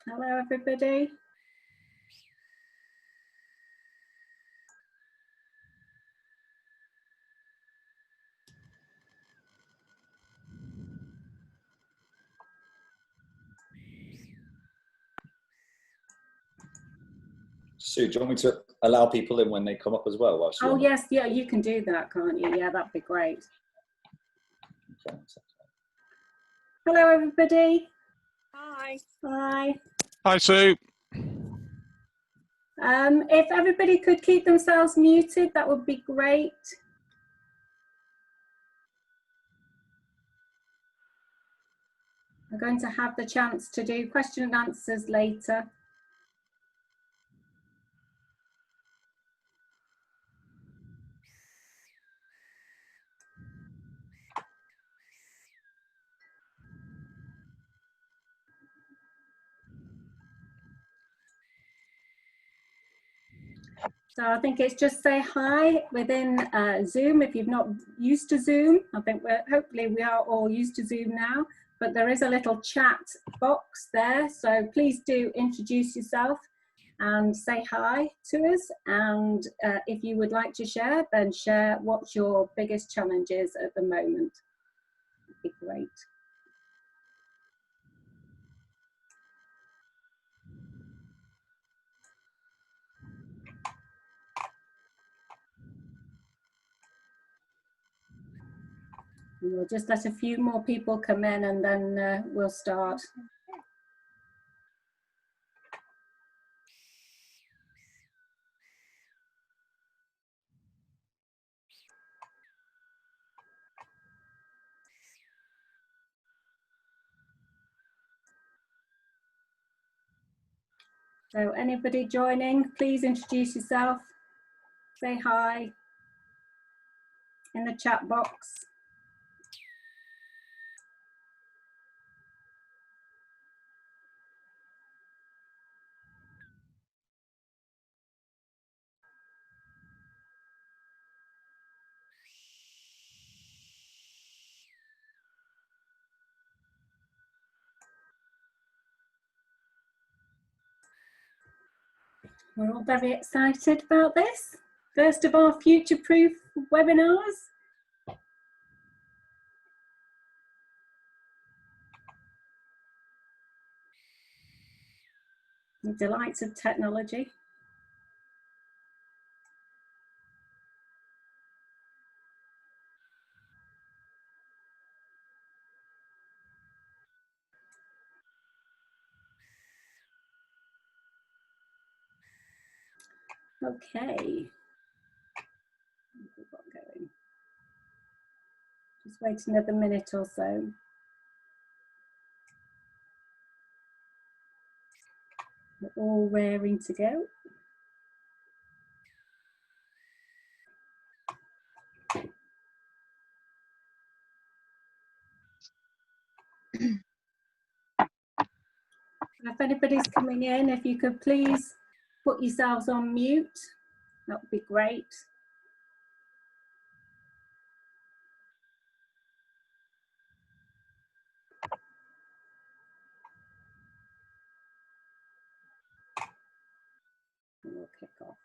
Hello, everybody. Sue, do you want me to allow people in when they come up as well? Oh, yes, yeah, you can do that, can't you? Yeah, that'd be great. Okay. Hello, everybody. Hi. Hi. Hi, Sue. If everybody could keep themselves muted, that would be great. We're going to have the chance to do question and answers later. So I think it's just say hi within Zoom if you've not used to Zoom. I think hopefully we are all used to Zoom now, but there is a little chat box there. So please do introduce yourself and say hi to us. And if you would like to share, then share what your biggest challenge is at the moment. That'd be great. And we'll just let a few more people come in and then we'll start. So anybody joining, please introduce yourself, say hi in the chat box. We're all very excited about this. First of our future-proof webinars. The delights of technology. Okay. Just wait another minute or so. We're all raring to go. If anybody's coming in, if you could please put yourselves on mute, that would be great. And we'll kick off.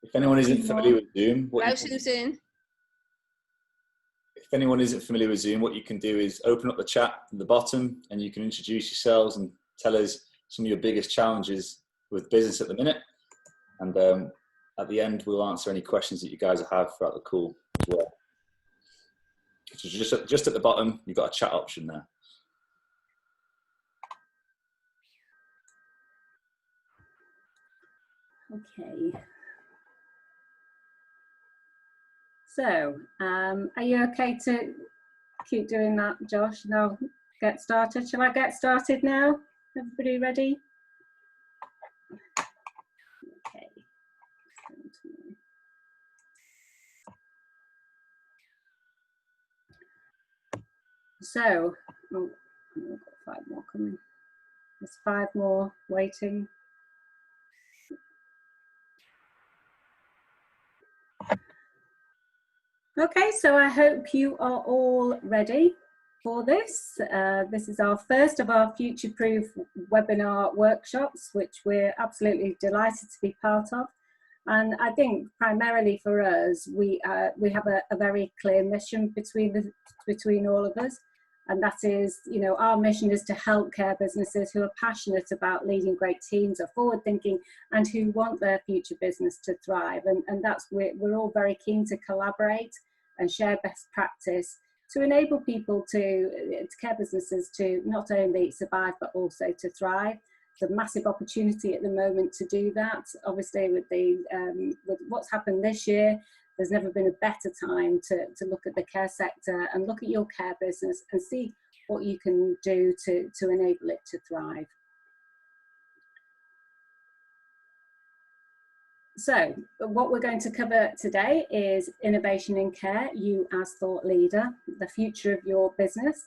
If anyone isn't familiar with Zoom, Hello, Susan. If anyone isn't familiar with Zoom, what you can do is open up the chat at the bottom and you can introduce yourselves and tell us some of your biggest challenges with business at the minute. And at the end, we'll answer any questions that you guys have throughout the call as well. So just at the bottom, you've got a chat option there. Okay. So, are you okay to keep doing that, Josh? And I'll get started. Shall I get started now? Everybody ready? Okay. So, oh, I've got 5 more coming. There's 5 more waiting. Okay, so I hope you are all ready for this. This is our first of our Future Proof webinar workshops, which we're absolutely delighted to be part of. And I think primarily for us, we have a very clear mission between all of us. And that is, you know, our mission is to help care businesses who are passionate about leading great teams, are forward thinking, and who want their future business to thrive. And that's, we're all very keen to collaborate and share best practice to enable people to care businesses to not only survive, but also to thrive. It's a massive opportunity at the moment to do that. Obviously, with what's happened this year, there's never been a better time to look at the care sector and look at your care business and see what you can do to enable it to thrive. So what we're going to cover today is innovation in care, you as thought leader, the future of your business.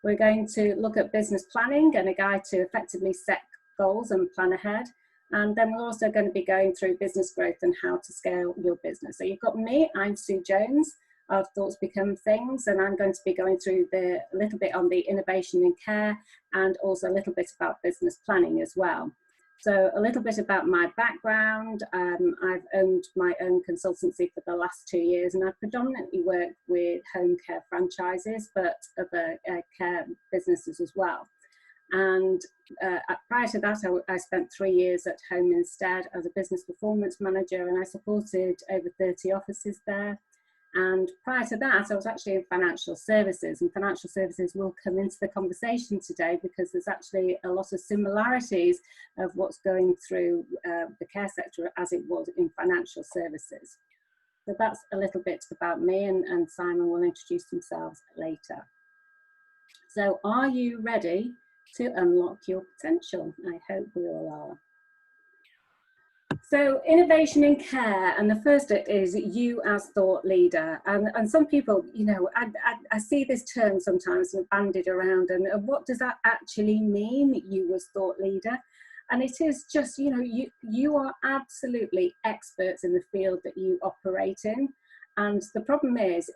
We're going to look at business planning and a guide to effectively set goals and plan ahead. And then we're also going to be going through business growth and how to scale your business. So you've got me, I'm Sue Jones of Thoughts Become Things, and I'm going to be going through a little bit on the innovation in care and also a little bit about business planning as well. So a little bit about my background. I've owned my own consultancy for the last 2 years, and I've predominantly worked with home care franchises, but other care businesses as well. And prior to that, I spent 3 years at Home Instead as a business performance manager, and I supported over 30 offices there. And prior to that, I was actually in financial services, and financial services will come into the conversation today because there's actually a lot of similarities of what's going through the care sector as it was in financial services. So that's a little bit about me, and Simon will introduce themselves later. So are you ready to unlock your potential? I hope we all are. So innovation in care, and the first is you as thought leader. And some people, you know, I see this term sometimes bandied around, and what does that actually mean, you as thought leader? And it is just, you know, you are absolutely experts in the field that you operate in. And the problem is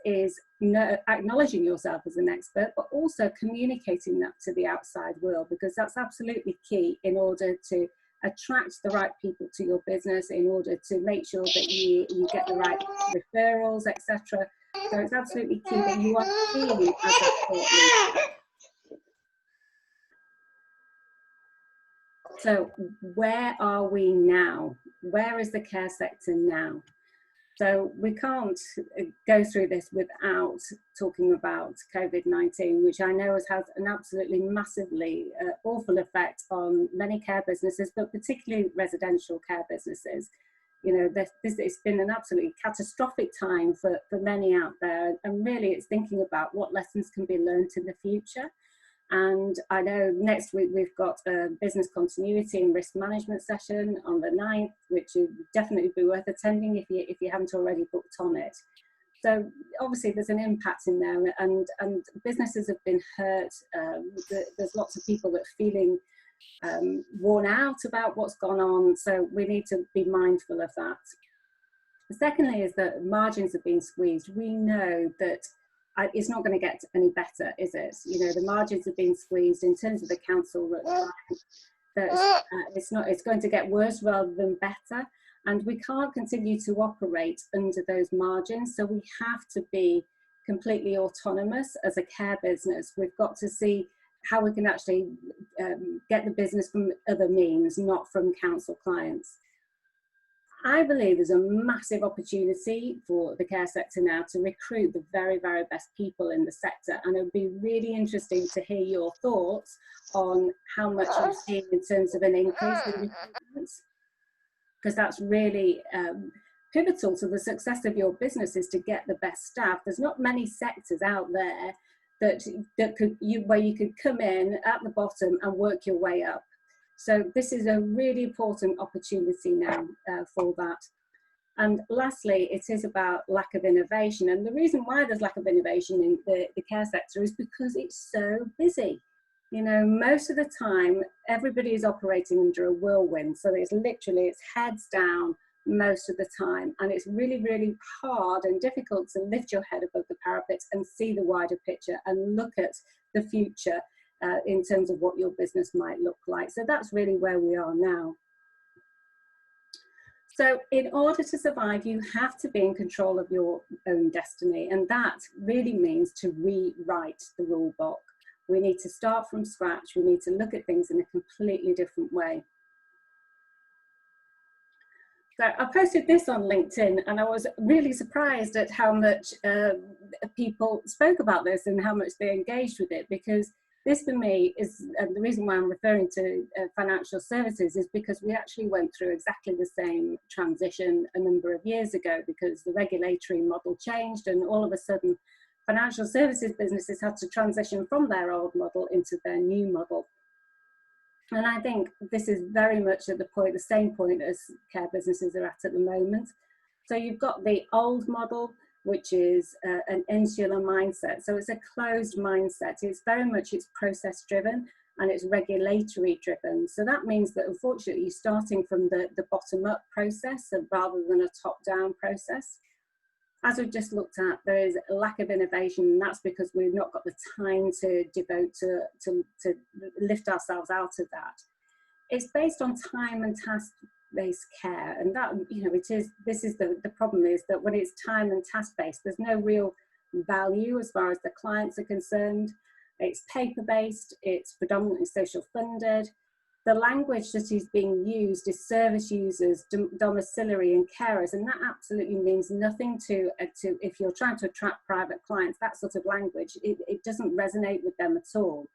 acknowledging yourself as an expert, but also communicating that to the outside world, because that's absolutely key in order to attract the right people to your business, in order to make sure that you get the right referrals, etc. So it's absolutely key that you are seen as a thought leader. So where are we now? Where is the care sector now? So we can't go through this without talking about COVID-19, which I know has had an absolutely massively awful effect on many care businesses, but particularly residential care businesses. You know, it's been an absolutely catastrophic time for many out there, and really it's thinking about what lessons can be learned in the future. And I know next week we've got a business continuity and risk management session on the 9th, which would definitely be worth attending if you haven't already booked on it. So obviously there's an impact in there, and businesses have been hurt. There's lots of people that are feeling worn out about what's gone on. So we need to be mindful of that. Secondly is that margins have been squeezed. We know that it's not going to get any better, is it? You know, the margins have been squeezed in terms of the council. It's going to get worse rather than better, and we can't continue to operate under those margins. So we have to be completely autonomous as a care business. We've got to see how we can actually get the business from other means, not from council clients. I believe there's a massive opportunity for the care sector now to recruit the very, very best people in the sector. And it would be really interesting to hear your thoughts on how much you've seen in terms of an increase in recruitment, because that's really pivotal to the success of your business, is to get the best staff. There's not many sectors out there where you could come in at the bottom and work your way up. So this is a really important opportunity now for that. And lastly, it is about lack of innovation. And the reason why there's lack of innovation in the care sector is because it's so busy. You know, most of the time, everybody is operating under a whirlwind. So it's literally, it's heads down most of the time. And it's really, really hard and difficult to lift your head above the parapet and see the wider picture and look at the future in terms of what your business might look like. So that's really where we are now. So in order to survive, you have to be in control of your own destiny. And that really means to rewrite the rule book. We need to start from scratch. We need to look at things in a completely different way. So I posted this on LinkedIn and I was really surprised at how much people spoke about this and how much they engaged with it, because this for me is the reason why I'm referring to financial services is because we actually went through exactly the same transition a number of years ago, because the regulatory model changed and all of a sudden financial services businesses had to transition from their old model into their new model. And I think this is very much at the same point as care businesses are at the moment. So you've got the old model, which is an insular mindset. So it's a closed mindset. It's very much, it's process driven and it's regulatory driven. So that means that unfortunately you're starting from the bottom up process rather than a top down process. As we've just looked at, there is a lack of innovation, and that's because we've not got the time to devote to lift ourselves out of that. It's based on time and task-based care, and that, you know, the problem is that when it's time and task-based, there's no real value as far as the clients are concerned. It's paper-based, it's predominantly social funded. The language that is being used is service users, domiciliary and carers, and that absolutely means nothing to if you're trying to attract private clients, that sort of language, it doesn't resonate with them at all.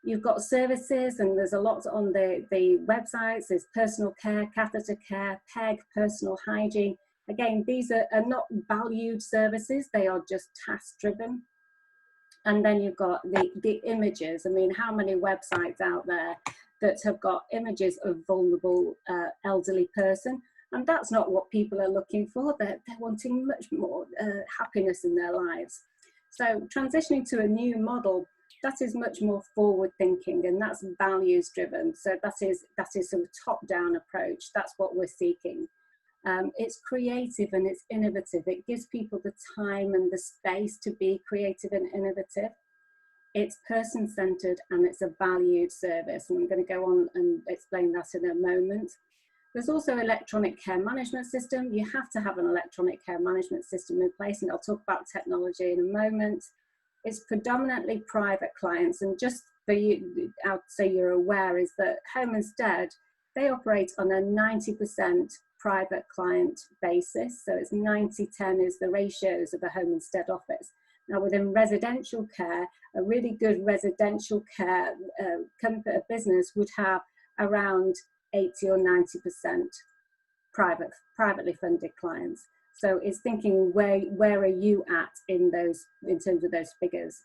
You've got services, and there's a lot on the websites. There's personal care, catheter care, PEG, personal hygiene. Again, these are not valued services, they are just task driven. And then you've got the images. I mean, how many websites out there that have got images of vulnerable elderly person? And that's not what people are looking for. They're wanting much more happiness in their lives. So transitioning to a new model, that is much more forward thinking, and that's values driven. So that is sort of top down approach. That's what we're seeking. It's creative and it's innovative. It gives people the time and the space to be creative and innovative. It's person-centered and it's a valued service. And I'm going to go on and explain that in a moment. There's also electronic care management system. You have to have an electronic care management system in place, and I'll talk about technology in a moment. It's predominantly private clients, and just for you, so you're aware, is that Home Instead, they operate on a 90% private client basis. So it's 90-10 is the ratios of a Home Instead office. Now within residential care, a really good residential care business would have around 80 or 90% privately funded clients. So it's thinking where are you at in terms of those figures.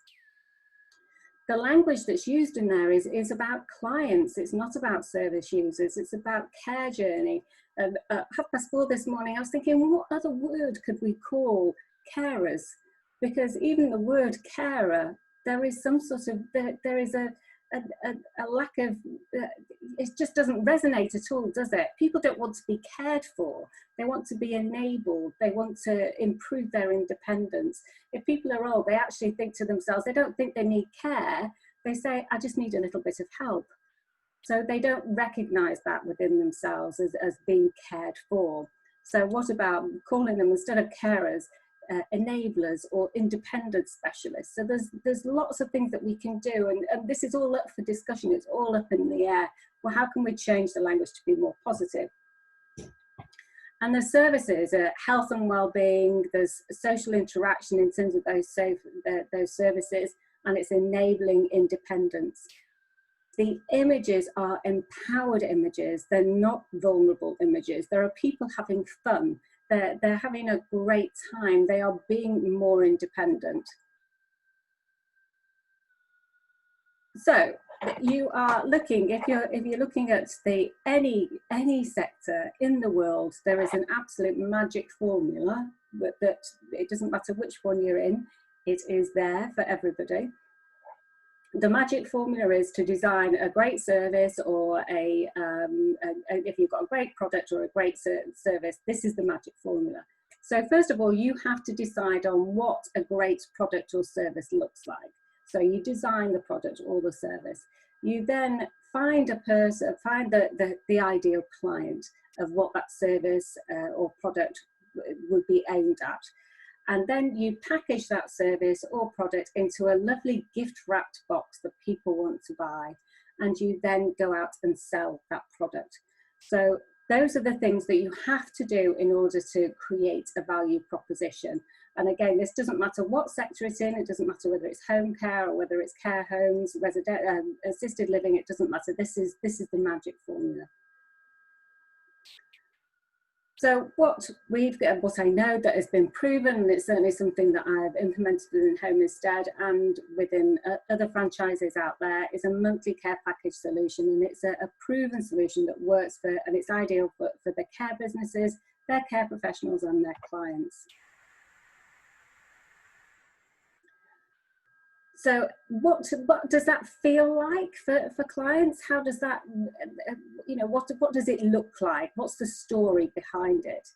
The language that's used in there is about clients. It's not about service users. It's about care journey. At 4:30 this morning, I was thinking, well, what other word could we call carers? Because even the word carer, there is some sort of, there is a lack of, it just doesn't resonate at all, does it? People don't want to be cared for. They want to be enabled. They want to improve their independence. If people are old, they actually think to themselves, they don't think they need care. They say, I just need a little bit of help. So they don't recognize that within themselves as being cared for. So what about calling them, instead of carers, enablers or independent specialists? So there's lots of things that we can do, and this is all up for discussion. It's all up in the air. Well, how can we change the language to be more positive? And the services, health and well-being, there's social interaction in terms of those services, and it's enabling independence. The images are empowered images. They're not vulnerable images. There are people having fun. They're having a great time. They are being more independent. So you are looking, if you're looking at any sector in the world, there is an absolute magic formula that it doesn't matter which one you're in, it is there for everybody. The magic formula is to design a great service, or if you've got a great product or a great service, this is the magic formula. So first of all, you have to decide on what a great product or service looks like. So you design the product or the service. You then find the ideal client of what that service or product would be aimed at. And then you package that service or product into a lovely gift wrapped box that people want to buy. And you then go out and sell that product. So those are the things that you have to do in order to create a value proposition. And again, this doesn't matter what sector it's in. It doesn't matter whether it's home care or whether it's care homes, assisted living. It doesn't matter. This is the magic formula. So what I know that has been proven, and it's certainly something that I've implemented in Home Instead and within other franchises out there, is a monthly care package solution. And it's a proven solution that works and it's ideal for the care businesses, their care professionals and their clients. So what does that feel like for clients? How does that, what does it look like? What's the story behind it?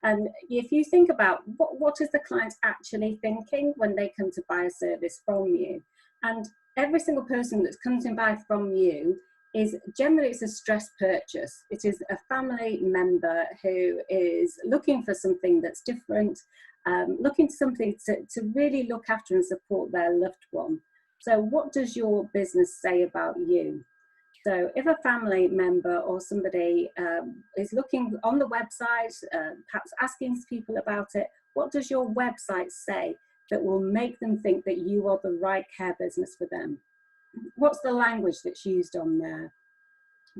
And if you think about what is the client actually thinking when they come to buy a service from you? And every single person that comes in buy from you is generally, it's a stress purchase. It is a family member who is looking for something that's different, looking for something to really look after and support their loved one. So what does your business say about you? So if a family member or somebody is looking on the website, perhaps asking people about it, what does your website say that will make them think that you are the right care business for them? What's the language that's used on there?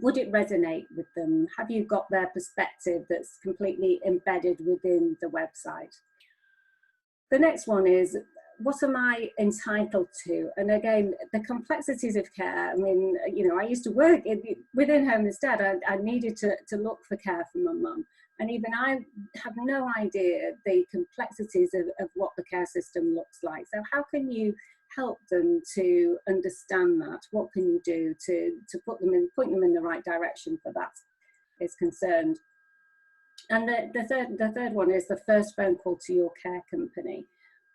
Would it resonate with them? Have you got their perspective that's completely embedded within the website? The next one is, what am I entitled to? And again, the complexities of care. I mean, I used to work within Home Instead. I needed to look for care for my mum. And even I have no idea the complexities of what the care system looks like. So how can you help them to understand that? What can you do to point them in the right direction for that is concerned? And the third one is the first phone call to your care company.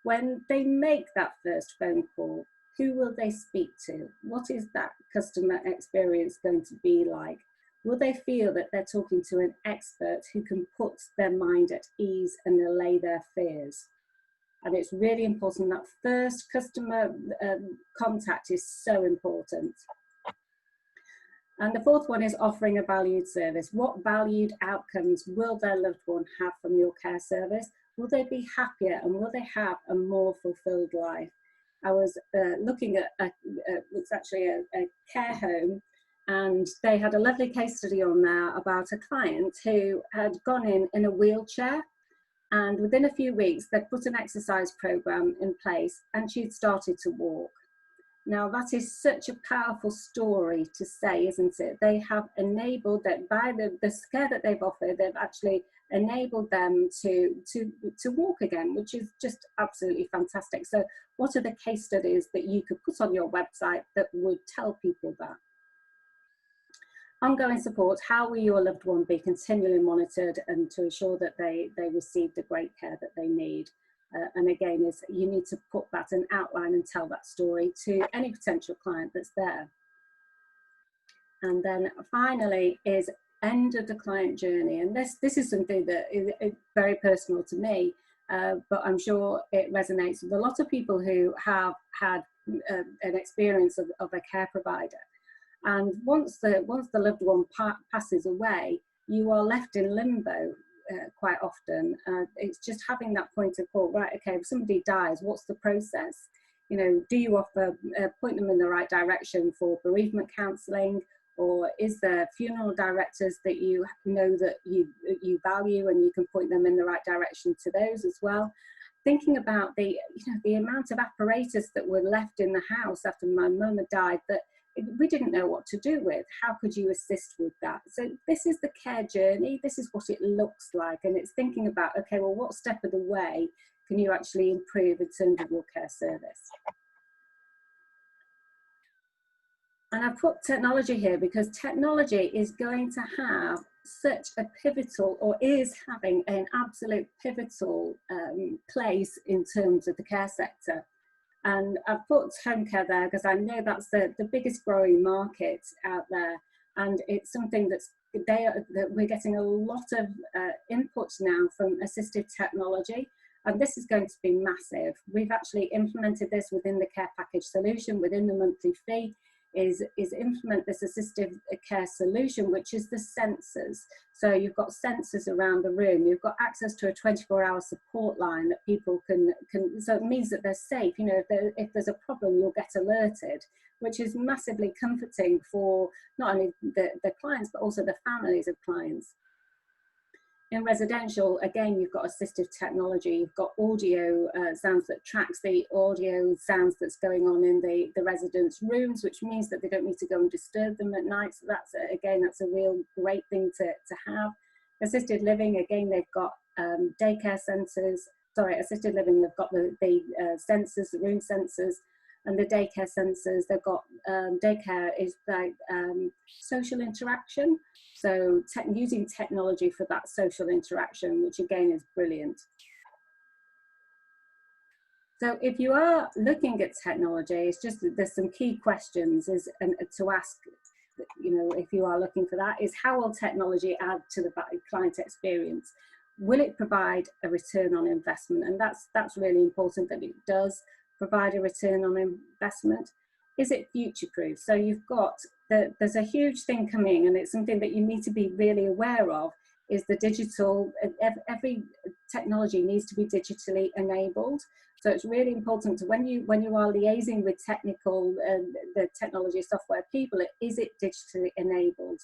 When they make that first phone call, who will they speak to? What is that customer experience going to be like? Will they feel that they're talking to an expert who can put their mind at ease and allay their fears? And it's really important. That first customer contact is so important. And the fourth one is offering a valued service. What valued outcomes will their loved one have from your care service? Will they be happier and will they have a more fulfilled life? I was looking at, it's actually a care home, and they had a lovely case study on there about a client who had gone in a wheelchair, and within a few weeks they'd put an exercise program in place and she'd started to walk. Now that is such a powerful story to say, isn't it? They have enabled that by the care that they've offered, they've actually enabled them to walk again, which is just absolutely fantastic. So what are the case studies that you could put on your website that would tell people that? Ongoing support. How will your loved one be continually monitored and to ensure that they receive the great care that they need? And again, is you need to put that and outline and tell that story to any potential client that's there. And then finally is end of the client journey. And this is something that is very personal to me, but I'm sure it resonates with a lot of people who have had an experience of a care provider. And once the loved one passes away, you are left in limbo. Quite often, it's just having that point of call. Right, okay, if somebody dies, what's the process? Do you offer point them in the right direction for bereavement counselling, or is there funeral directors that you know that you value and you can point them in the right direction to those as well? Thinking about the amount of apparatus that were left in the house after my mum had died that we didn't know what to do with. How could you assist with that? So this is the care journey. This is what it looks like. And it's thinking about, okay, well, what step of the way can you actually improve in terms of your care service? And I've put technology here because technology is going to have such a pivotal, or is having an absolute pivotal place in terms of the care sector. And I've put home care there because I know that's the biggest growing market out there. And it's something that we're getting a lot of inputs now from assistive technology. And this is going to be massive. We've actually implemented this within the care package solution, within the monthly fee, is implement this assistive care solution, which is the sensors. So you've got sensors around the room. You've got access to a 24-hour support line that people can, so it means that they're safe. You know, if there's a problem, you'll get alerted, which is massively comforting for not only the clients, but also the families of clients. In residential, again, you've got assistive technology, you've got audio sounds that tracks the audio sounds that's going on in the residents' rooms, which means that they don't need to go and disturb them at night. So that's, again, that's a real great thing to have. Assisted living, again, they've got daycare centres. Sorry, assisted living, they've got the sensors, the room sensors, and the daycare sensors. They've got daycare is like social interaction. So using technology for that social interaction, which again is brilliant. So if you are looking at technology, it's just that there's some key questions to ask, you know, if you are looking for that, is how will technology add to the client experience? Will it provide a return on investment? And that's really important, that it does provide a return on investment. Is it future-proof? So you've got, there's a huge thing coming, and it's something that you need to be really aware of, is the digital, every technology needs to be digitally enabled. So it's really important to, when you are liaising with technical, the technology software people, is it digitally enabled?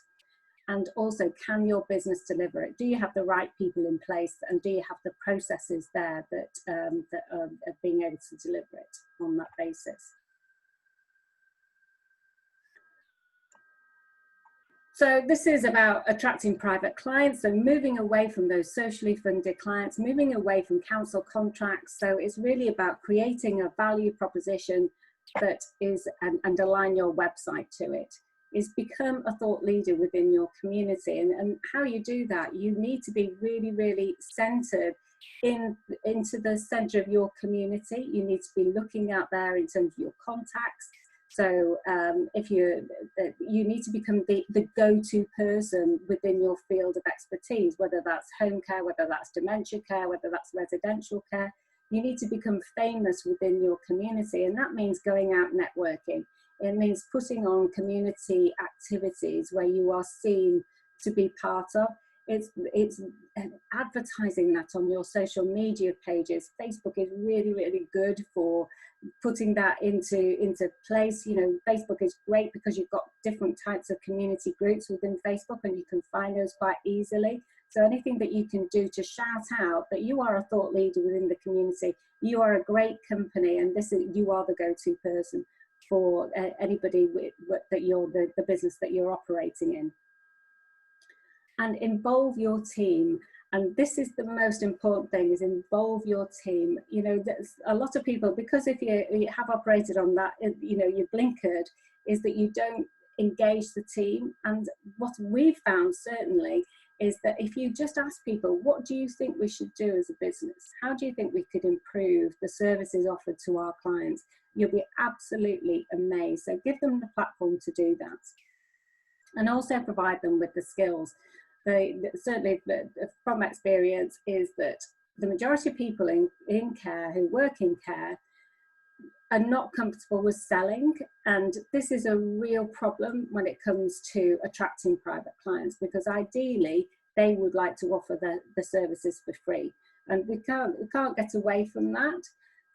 And also, can your business deliver it? Do you have the right people in place, and do you have the processes there that are being able to deliver it on that basis? So this is about attracting private clients, so moving away from those socially funded clients, moving away from council contracts. So it's really about creating a value proposition that is, and align your website to it, is become a thought leader within your community. And how you do that, you need to be really, really centered into the center of your community. You need to be looking out there in terms of your contacts. So if you need to become the go-to person within your field of expertise, whether that's home care, whether that's dementia care, whether that's residential care, you need to become famous within your community. And that means going out networking. It means putting on community activities where you are seen to be part of. It's advertising that on your social media pages. Facebook is really, really good for putting that into place. You know, Facebook is great because you've got different types of community groups within Facebook, and you can find those quite easily. So anything that you can do to shout out that you are a thought leader within the community, you are a great company, and you are the go-to person for anybody that you're the business that you're operating in. And involve your team. And this is the most important thing, is involve your team. You know, there's a lot of people, because if you have operated on that, you know, you're blinkered, is that you don't engage the team. And what we've found certainly is that if you just ask people, what do you think we should do as a business? How do you think we could improve the services offered to our clients? You'll be absolutely amazed. So give them the platform to do that. And also provide them with the skills. Certainly from experience is that the majority of people in care, who work in care, are not comfortable with selling. And this is a real problem when it comes to attracting private clients, because ideally they would like to offer the services for free. And we can't get away from that.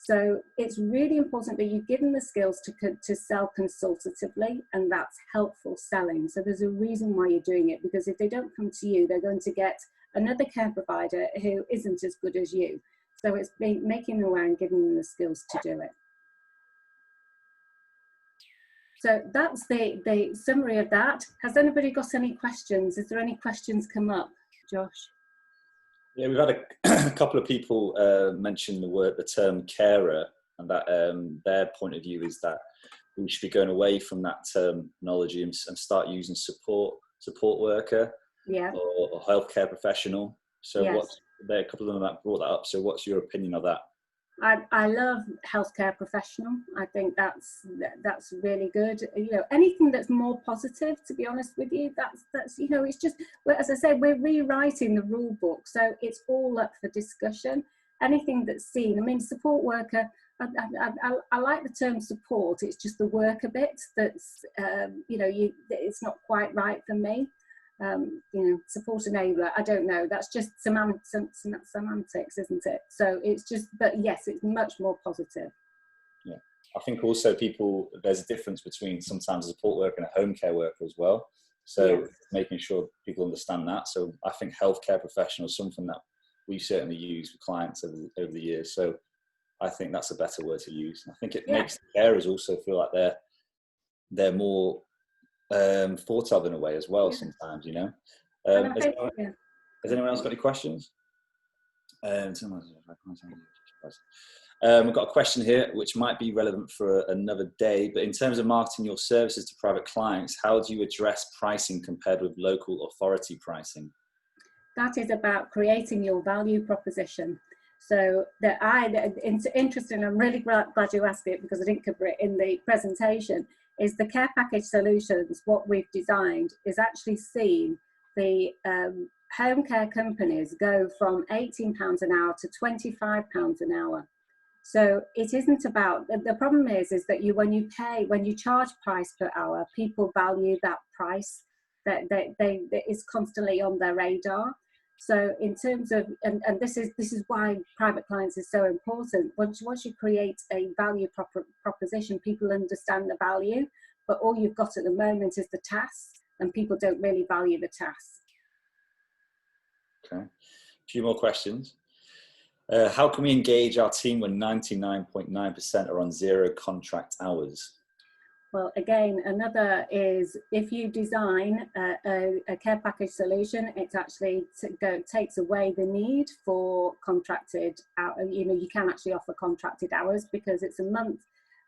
So it's really important that you give them the skills to sell consultatively, and that's helpful selling. So there's a reason why you're doing it, because if they don't come to you, they're going to get another care provider who isn't as good as you. So it's making them aware and giving them the skills to do it. So that's the summary of that. Has anybody got any questions? Is there any questions come up, Josh? Yeah, we've had a couple of people mention the term carer, and that their point of view is that we should be going away from that terminology and start using support worker, Yeah. or healthcare professional. So Yes. there are a couple of them that brought that up. So what's your opinion of that? I love healthcare professional. I think that's really good. You know, anything that's more positive, to be honest with you, that's you know, it's just, well, as I said, we're rewriting the rule book, so it's all up for discussion. Anything that's seen, I mean, support worker, I like the term support. It's just the worker bit that's you know, it's not quite right for me. You know, support enabler, I don't know, that's just semantics, isn't it? So it's just, but yes, it's much more positive. Yeah, I think also there's a difference between sometimes a support worker and a home care worker as well. So Yes. making sure people understand that. So I think healthcare professional is something that we've certainly used with clients over the years. So I think that's a better word to use. I think it makes the carers also feel like they're more thought of in a way as well, sometimes, you know. Has anyone else got any questions? We've got a question here which might be relevant for another day, but in terms of marketing your services to private clients, how do you address pricing compared with local authority pricing? That is about creating your value proposition. So it's interesting, I'm really glad you asked it, because I didn't cover it in the presentation, is the care package solutions. What we've designed is actually seen the home care companies go from £18 an hour to £25 an hour. So it isn't about, the problem is that when you charge price per hour, people value that price, that is constantly on their radar. So in terms of, and this is why private clients is so important. Once you create a value proposition, people understand the value, but all you've got at the moment is the task, and people don't really value the task. Okay, a few more questions. How can we engage our team when 99.9% are on zero contract hours? Well, again, another is, if you design a care package solution, it actually takes away the need for contracted hours. You know, you can actually offer contracted hours because it's a month.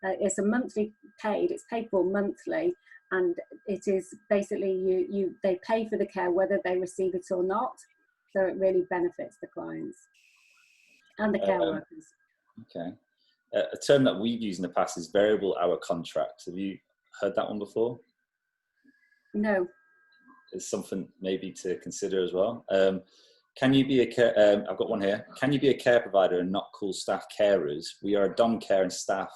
It's a monthly paid. It's paid for monthly, and it is basically they pay for the care whether they receive it or not. So it really benefits the clients and the care workers. Okay. A term that we've used in the past is variable hour contracts. Have you heard that one before? No. It's something maybe to consider as well. Can you be a care, I've got one here. Can you be a care provider and not call staff carers? We are a dom care and staff,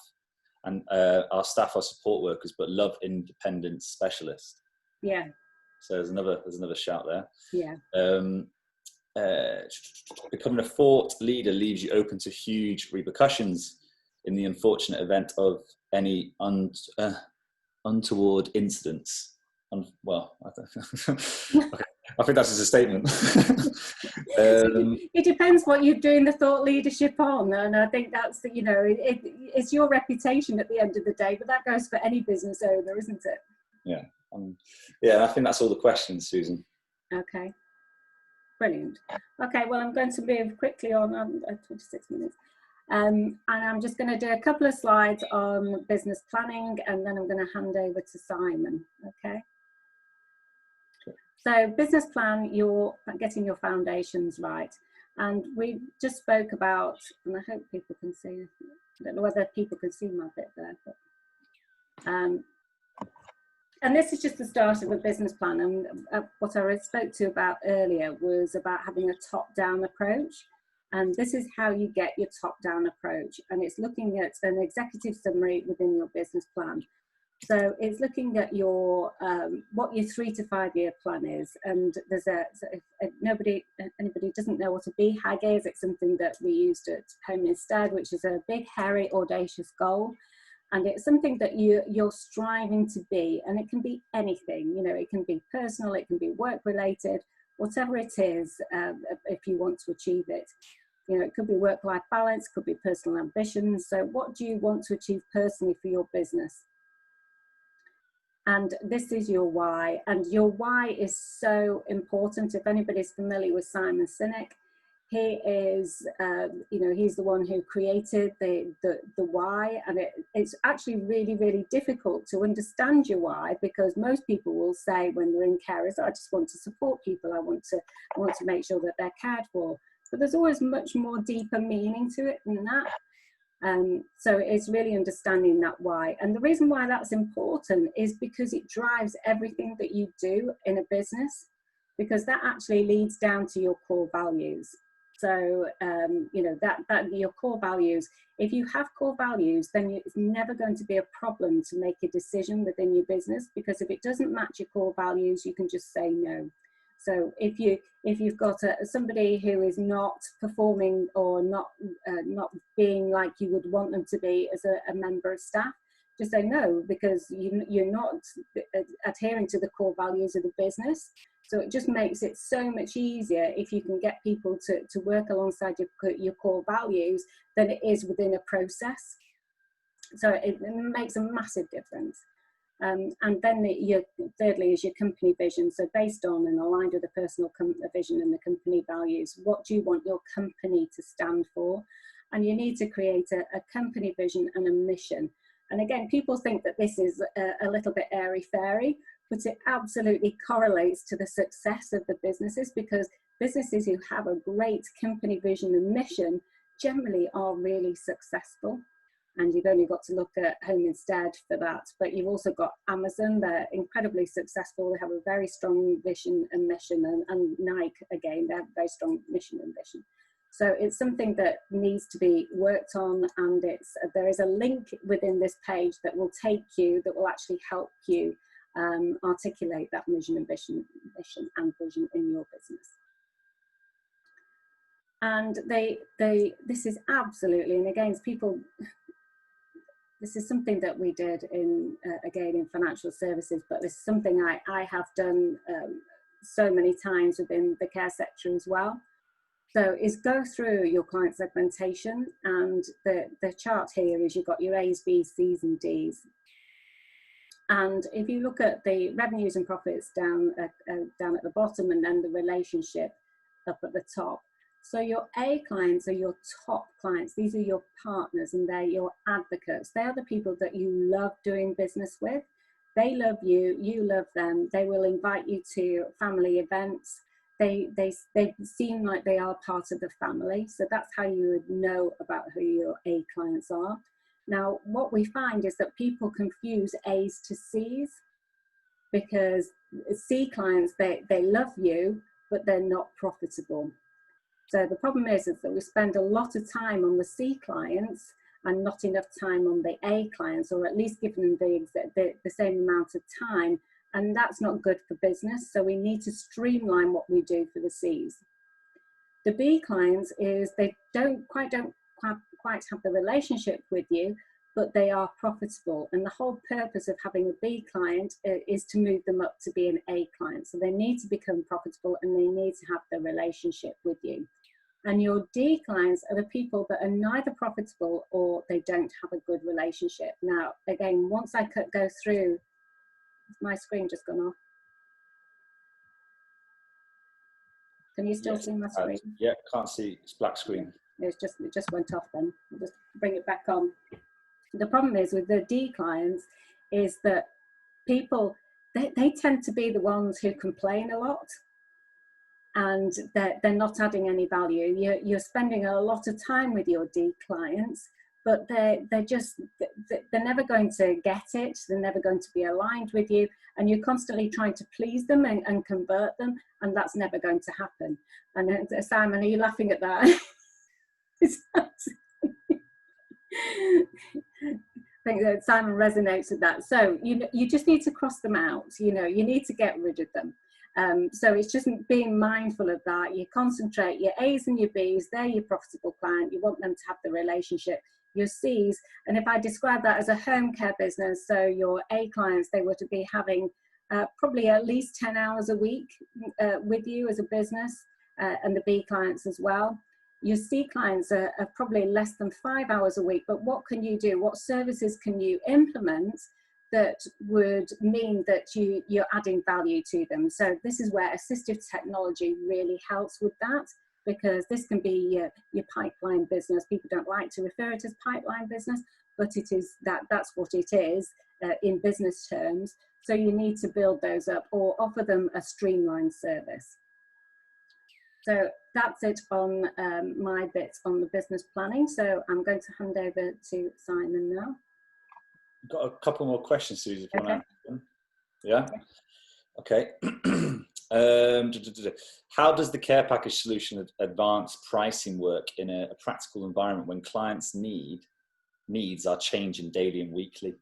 and our staff are support workers, but love independent specialists. Yeah. So there's another shout there. Yeah. Becoming a thought leader leaves you open to huge repercussions in the unfortunate event of any untoward incidents. Well, I think that's just a statement. It depends what you're doing the thought leadership on, and I think that's, you know, it's your reputation at the end of the day, but that goes for any business owner, isn't it? Yeah. Yeah, I think that's all the questions, Susan. Okay. Brilliant. Okay, well, I'm going to move quickly on 26 minutes. And I'm just going to do a couple of slides on business planning, and then I'm going to hand over to Simon. Okay. So business plan, you're getting your foundations right. And we just spoke about, and I hope people can see, I don't know whether people can see my bit there, but, and this is just the start of a business plan. And what I spoke to about earlier was about having a top-down approach. And this is how you get your top-down approach. And it's looking at an executive summary within your business plan. So it's looking at your what your 3 to 5 year plan is. And there's if anybody doesn't know what a BHAG is, it's something that we used at Home Instead, which is a big, hairy, audacious goal. And it's something that you're striving to be, and it can be anything. You know, it can be personal, it can be work related, whatever it is, if you want to achieve it. You know, it could be work-life balance, could be personal ambitions. So what do you want to achieve personally for your business? And this is your why, and your why is so important. If anybody's familiar with Simon Sinek, He is, you know, he's the one who created the why, and it's actually really, really difficult to understand your why, because most people will say when they're in care is, I just want to support people, I want to make sure that they're cared for. But there's always much more deeper meaning to it than that. So it's really understanding that why. And the reason why that's important is because it drives everything that you do in a business, because that actually leads down to your core values. So, you know, that your core values, if you have core values, then it's never going to be a problem to make a decision within your business, because if it doesn't match your core values, you can just say no. So if you've got somebody who is not performing or not being like you would want them to be as a member of staff, just say no, because you're not adhering to the core values of the business. So it just makes it so much easier if you can get people to work alongside your core values than it is within a process. So it makes a massive difference. And then thirdly is your company vision. So based on and aligned with the personal vision and the company values, what do you want your company to stand for? And you need to create a company vision and a mission. And again, people think that this is a little bit airy-fairy, but it absolutely correlates to the success of the businesses, because businesses who have a great company vision and mission generally are really successful. And you've only got to look at Home Instead for that. But you've also got Amazon, they're incredibly successful. They have a very strong vision and mission, and Nike, again, they have a very strong mission and vision. So it's something that needs to be worked on, and there is a link within this page that will actually help you articulate that mission and vision in your business. And this is absolutely, and again, this is something that we did again in financial services, but this is something I have done so many times within the care sector as well. So is go through your client segmentation, and the chart here is you've got your A's, B's, C's and D's. And if you look at the revenues and profits down at the bottom, and then the relationship up at the top. So your A clients are your top clients. These are your partners, and they're your advocates. They are the people that you love doing business with. They love you, you love them. They will invite you to family events. They seem like they are part of the family. So that's how you would know about who your A clients are. Now, what we find is that people confuse A's to C's, because C clients, they love you, but they're not profitable. So the problem is that we spend a lot of time on the C clients and not enough time on the A clients, or at least giving them the same amount of time. And that's not good for business. So we need to streamline what we do for the C's. The B clients is they don't quite have the relationship with you, but they are profitable. And the whole purpose of having a B client is to move them up to be an A client. So they need to become profitable, and they need to have the relationship with you. And your D clients are the people that are neither profitable or they don't have a good relationship. Now, again, once I go through, my screen just gone off. Can you still see my screen? Yeah, can't see. It's black screen. It just went off then. I'll just bring it back on. The problem is with the D clients is that people, they tend to be the ones who complain a lot, and they're not adding any value. You're spending a lot of time with your D clients, but they're never going to get it. They're never going to be aligned with you, and you're constantly trying to please them and convert them, and that's never going to happen. And Simon, are you laughing at that? I think that Simon resonates with that. So you just need to cross them out. You need to get rid of them. So it's just being mindful of that. You concentrate your A's and your B's, they're your profitable client. You want them to have the relationship. Your C's, and if I describe that as a home care business, so your A clients, they were to be having probably at least 10 hours a week with you as a business, and the B clients as well. Your C clients are probably less than 5 hours a week, but what can you do? What services can you implement that would mean that you're adding value to them? So this is where assistive technology really helps with that. because this can be your pipeline business. People don't like to refer it as pipeline business, but it is that's what it is in business terms. So you need to build those up or offer them a streamlined service. So that's it on my bits on the business planning. So I'm going to hand over to Simon now. I've got a couple more questions, Susie, if you want to ask them. Yeah? Okay. How does the care package solution advance pricing work in a practical environment when clients' needs are changing daily and weekly?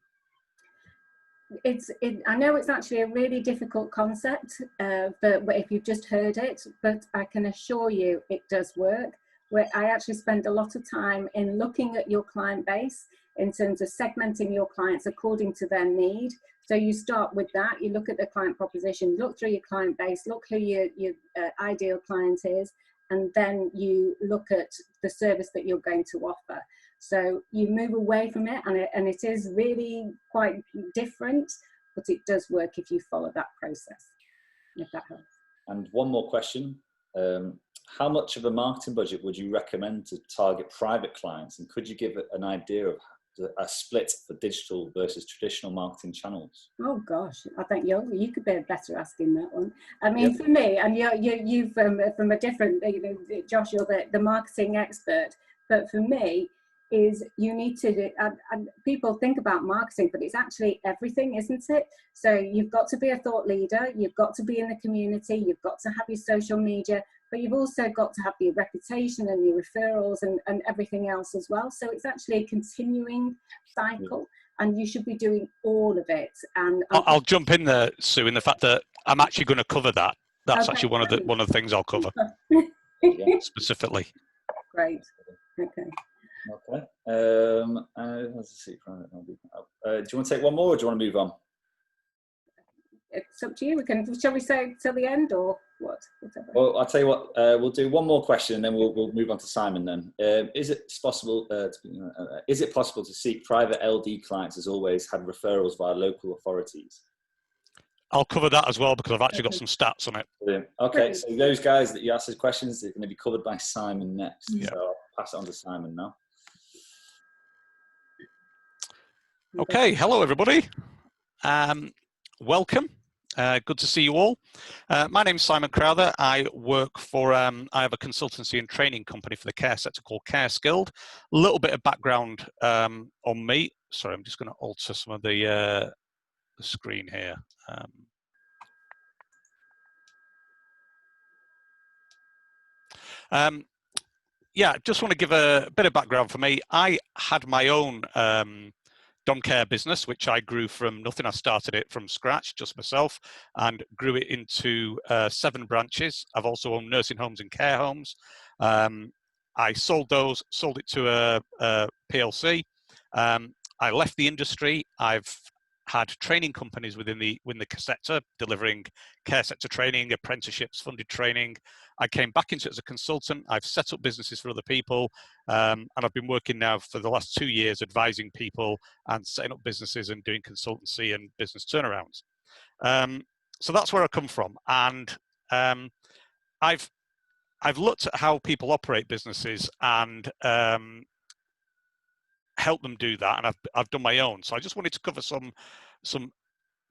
I know it's actually a really difficult concept, but if you've just heard it, but I can assure you it does work. Where I actually spend a lot of time in looking at your client base in terms of segmenting your clients according to their need. So you start with that, you look at the client proposition, look through your client base, look who your ideal client is, and then you look at the service that you're going to offer. So you move away from it, and it is really quite different, but it does work if you follow that process, if that helps. And one more question. How much of a marketing budget would you recommend to target private clients? And could you give an idea of a split for digital versus traditional marketing channels? Oh gosh, I think you could be better asking that one. I mean, for me, and you from a different, Josh, you're the marketing expert, but for me, is you need to, and people think about marketing, but it's actually everything, isn't it? So you've got to be a thought leader, you've got to be in the community, you've got to have your social media, but you've also got to have your reputation and your referrals and everything else as well. So it's actually a continuing cycle, and you should be doing all of it. And I'll jump in there, Sue, in the fact that I'm actually going to cover that. That's actually one of the things I'll cover specifically. Great. Okay. Okay. Let's see. Do you want to take one more, or do you want to move on? It's up to you. Shall we say till the end, or what? Whatever. Well, I'll tell you what. We'll do one more question, and then we'll move on to Simon. Then, is it possible to seek private LD clients, as always, had referrals via local authorities? I'll cover that as well, because I've actually got some stats on it. Brilliant. Okay, so those guys that you asked those questions are going to be covered by Simon next. Yeah. So I'll pass it on to Simon now. Okay, hello everybody. Welcome. Good to see you all. My name's Simon Crowther. I work for, I have a consultancy and training company for the care sector called CareSkilled. A little bit of background on me. Sorry, I'm just going to alter some of the screen here. Yeah, just want to give a bit of background for me. I had my own Dom Care business, which I grew from nothing. I started it from scratch, just myself, and grew it into 7 branches. I've also owned nursing homes and care homes. I sold it to a PLC. I left the industry. I've had training companies within the sector, delivering care sector training, apprenticeships, funded training. I came back into it as a consultant. I've set up businesses for other people, and I've been working now for the last 2 years advising people and setting up businesses and doing consultancy and business turnarounds. So that's where I come from, and I've looked at how people operate businesses and help them do that, and I've done my own. So I just wanted to cover some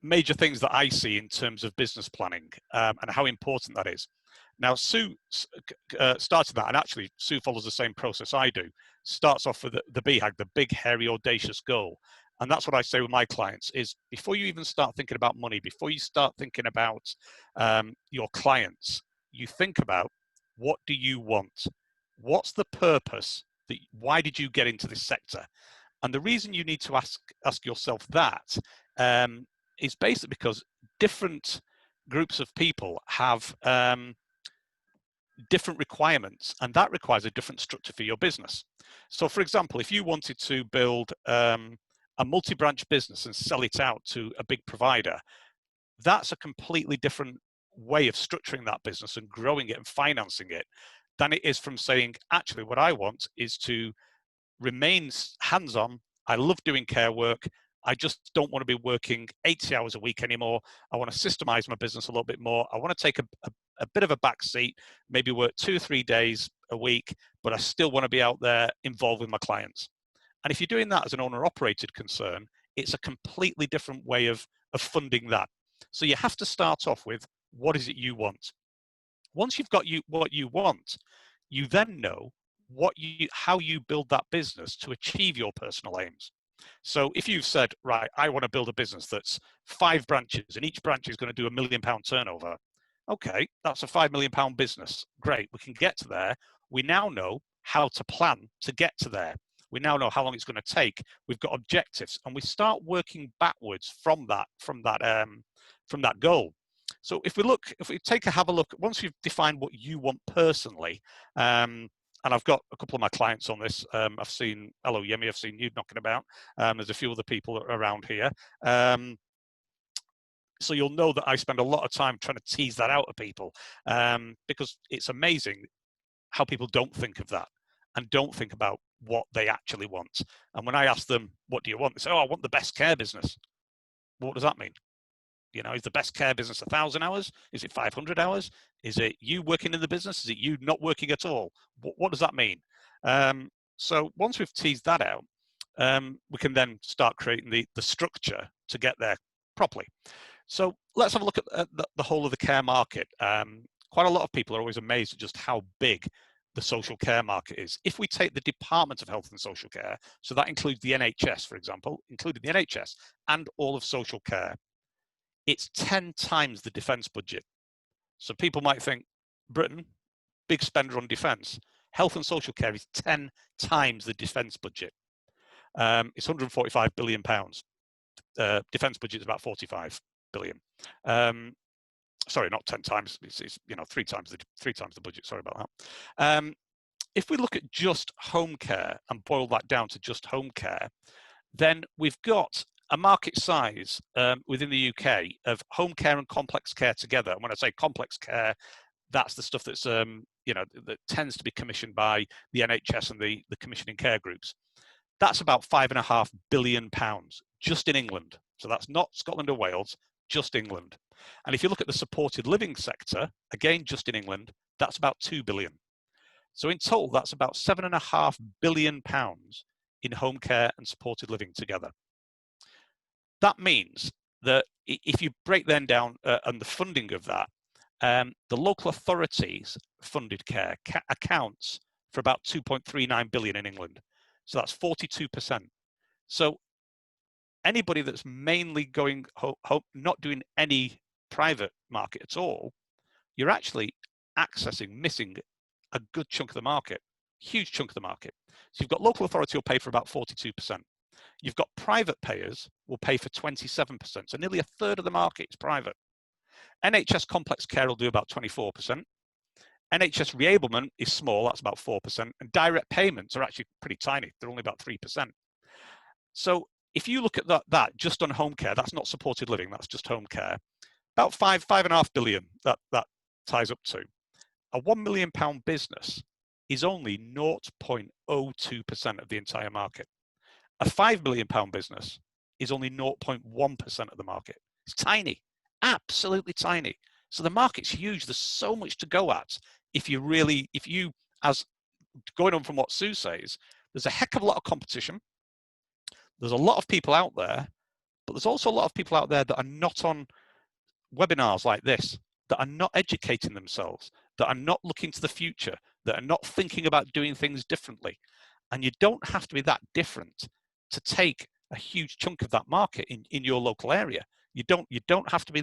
major things that I see in terms of business planning and how important that is. Now, Sue started that, and actually Sue follows the same process I do. Starts off with the BHAG, the big, hairy, audacious goal. And that's what I say with my clients is, before you even start thinking about money, before you start thinking about your clients, you think about, what do you want? What's the purpose? Why did you get into this sector? And the reason you need to ask yourself that is basically because different groups of people have different requirements, and that requires a different structure for your business. So for example, if you wanted to build a multi-branch business and sell it out to a big provider, that's a completely different way of structuring that business and growing it and financing it than it is from saying, actually, what I want is to remain hands-on. I love doing care work. I just don't want to be working 80 hours a week anymore. I want to systemize my business a little bit more. I want to take a bit of a back seat, maybe work 2 or 3 days a week, but I still want to be out there involved with my clients. And if you're doing that as an owner-operated concern, it's a completely different way of funding that. So you have to start off with, what is it you want? Once you've got what you want, you then know how you build that business to achieve your personal aims. So if you've said, right, I want to build a business that's 5 branches and each branch is going to do £1 million turnover. Okay, that's a £5 million business. Great, we can get to there. We now know how to plan to get to there. We now know how long it's going to take. We've got objectives, and we start working backwards from that goal. So if we have a look, once you've defined what you want personally, and I've got a couple of my clients on this. I've seen, hello Yemi, I've seen you knocking about. There's a few other people around here. So you'll know that I spend a lot of time trying to tease that out of people, because it's amazing how people don't think of that and don't think about what they actually want. And when I ask them, what do you want? They say, oh, I want the best care business. What does that mean? You know, is the best care business 1,000 hours? Is it 500 hours? Is it you working in the business? Is it you not working at all? What does that mean? So once we've teased that out, we can then start creating the structure to get there properly. So let's have a look at the whole of the care market. Quite a lot of people are always amazed at just how big the social care market is. If we take the Department of Health and Social Care, so that includes the NHS, for example, including the NHS and all of social care, it's 10 times the defence budget. So people might think, Britain, big spender on defence. Health and social care is 10 times the defence budget. It's £145 billion. Defence budget is about 45 billion. Sorry, not 10 times. It's 3 times the budget. Sorry about that. If we look at just home care and boil that down to just home care, then we've got a market size within the UK of home care and complex care together. And when I say complex care, that's the stuff that's that tends to be commissioned by the NHS and the commissioning care groups. That's about £5.5 billion just in England. So that's not Scotland or Wales, just England. And if you look at the supported living sector, again, just in England, that's about 2 billion. So in total, that's about £7.5 billion in home care and supported living together. That means that if you break them down and the funding of that, the local authorities funded care accounts for about 2.39 billion in England. So that's 42%. So anybody that's mainly going home, not doing any private market at all, you're actually missing a good chunk of the market, huge chunk of the market. So you've got local authority will pay for about 42%. You've got private payers will pay for 27%. So nearly a third of the market is private. NHS complex care will do about 24%. NHS reablement is small, that's about 4%. And direct payments are actually pretty tiny. They're only about 3%. So if you look at that just on home care, that's not supported living, that's just home care. About £5.5 billion that ties up to. A £1 million business is only 0.02% of the entire market. A £5 million you is only 0.1% of the market. It's tiny, absolutely tiny. So the market's huge. There's so much to go at. As going on from what Sue says, there's a heck of a lot of competition. There's a lot of people out there, but there's also a lot of people out there that are not on webinars like this, that are not educating themselves, that are not looking to the future, that are not thinking about doing things differently. And you don't have to be that different to take a huge chunk of that market in your local area. You don't have to be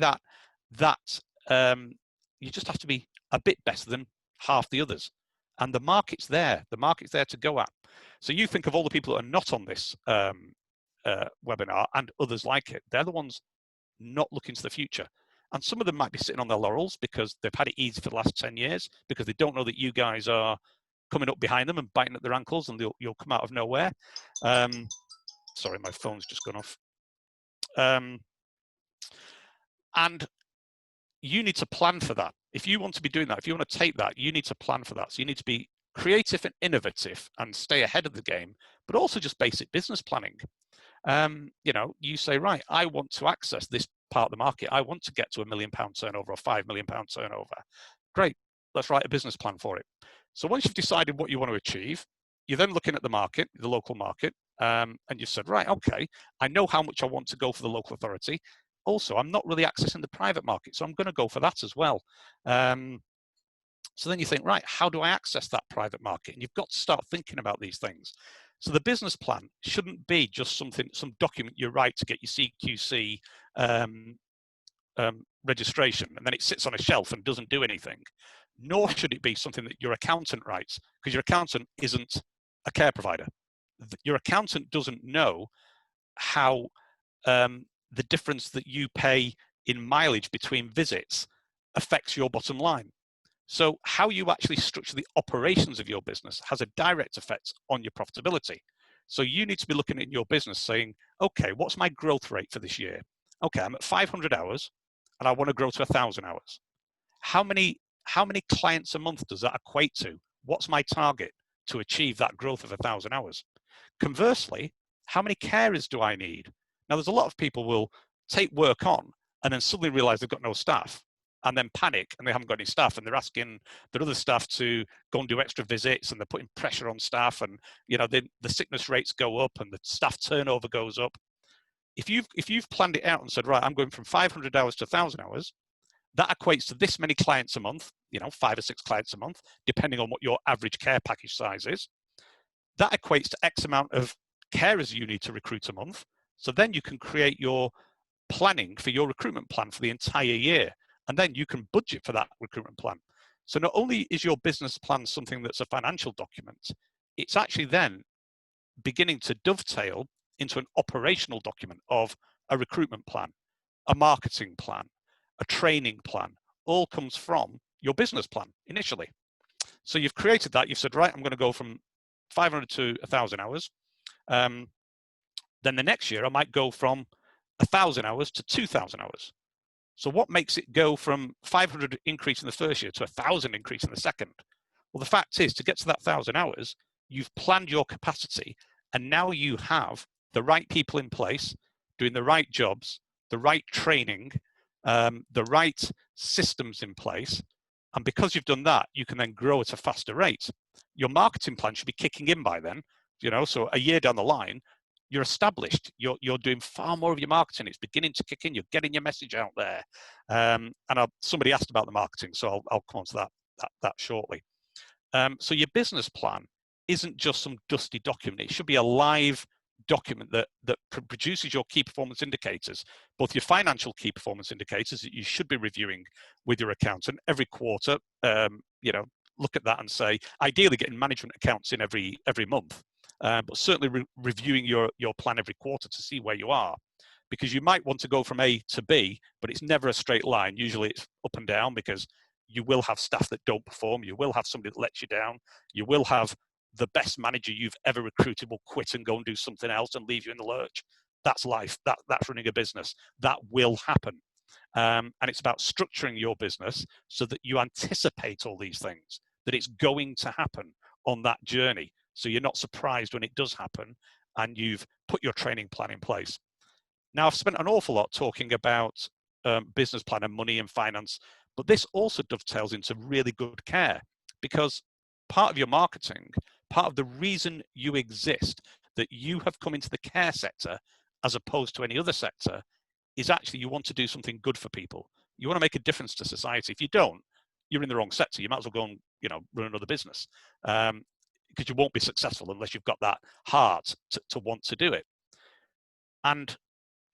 you just have to be a bit better than half the others. And the market's there. The market's there to go at. So you think of all the people that are not on this webinar and others like it. They're the ones not looking to the future. And some of them might be sitting on their laurels because they've had it easy for the last 10 years, because they don't know that you guys are coming up behind them and biting at their ankles and you'll come out of nowhere. Sorry, my phone's just gone off. And you need to plan for that. If you want to be doing that, if you want to take that, you need to plan for that. So you need to be creative and innovative and stay ahead of the game, but also just basic business planning. You know, you say, right, I want to access this part of the market. I want to get to £1 million turnover or £5 million turnover. Great, let's write a business plan for it. So once you've decided what you want to achieve, you're then looking at the market, the local market, and you said, right, okay, I know how much I want to go for the local authority. Also, I'm not really accessing the private market, so I'm going to go for that as well. So then you think, right, how do I access that private market? And you've got to start thinking about these things. So the business plan shouldn't be just some document you write to get your CQC registration, and then it sits on a shelf and doesn't do anything. Nor should it be something that your accountant writes, because your accountant isn't a care provider. Your accountant doesn't know how the difference that you pay in mileage between visits affects your bottom line. So how you actually structure the operations of your business has a direct effect on your profitability. So you need to be looking at your business saying, okay, what's my growth rate for this year? Okay, I'm at 500 hours and I want to grow to 1,000 hours. How many clients a month does that equate to? What's my target to achieve that growth of 1,000 hours? Conversely, how many carers do I need? Now, there's a lot of people will take work on and then suddenly realize they've got no staff, and then panic and they haven't got any staff, and they're asking their other staff to go and do extra visits, and they're putting pressure on staff, and you know the sickness rates go up and the staff turnover goes up. If you've planned it out and said, right, I'm going from 500 hours to 1,000 hours, that equates to this many clients a month, you know, 5 or 6 clients a month, depending on what your average care package size is. That equates to X amount of carers you need to recruit a month. So then you can create your planning for your recruitment plan for the entire year. And then you can budget for that recruitment plan. So not only is your business plan something that's a financial document, it's actually then beginning to dovetail into an operational document of a recruitment plan, a marketing plan, a training plan. All comes from your business plan initially. So you've created that. You've said, right, I'm going to go from 500 to 1,000 hours. Then the next year, I might go from 1,000 hours to 2,000 hours. So what makes it go from 500 increase in the first year to 1,000 increase in the second? Well, the fact is, to get to that 1,000 hours, you've planned your capacity, and now you have the right people in place, doing the right jobs, the right training, the right systems in place. And because you've done that, you can then grow at a faster rate. Your marketing plan should be kicking in by then, you know, so a year down the line, you're established, you're doing far more of your marketing. It's beginning to kick in, you're getting your message out there. Somebody asked about the marketing, so I'll come on to that shortly. So your business plan isn't just some dusty document. It should be a live document that produces your key performance indicators, both your financial key performance indicators that you should be reviewing with your accountant every quarter. You know, look at that and say, ideally getting management accounts in every month, but certainly reviewing your plan every quarter to see where you are, because you might want to go from A to B, but it's never a straight line. Usually it's up and down, because you will have staff that don't perform. You will have somebody that lets you down. You will have the best manager you've ever recruited will quit and go and do something else and leave you in the lurch. That's life. That's running a business. That will happen. And it's about structuring your business so that you anticipate all these things, that it's going to happen on that journey. So you're not surprised when it does happen, and you've put your training plan in place. Now, I've spent an awful lot talking about business plan and money and finance, but this also dovetails into really good care, because part of your marketing, part of the reason you exist, that you have come into the care sector as opposed to any other sector, is actually you want to do something good for people. You want to make a difference to society. If you don't, you're in the wrong sector. You might as well go and, you know, run another business, because you won't be successful unless you've got that heart to want to do it. And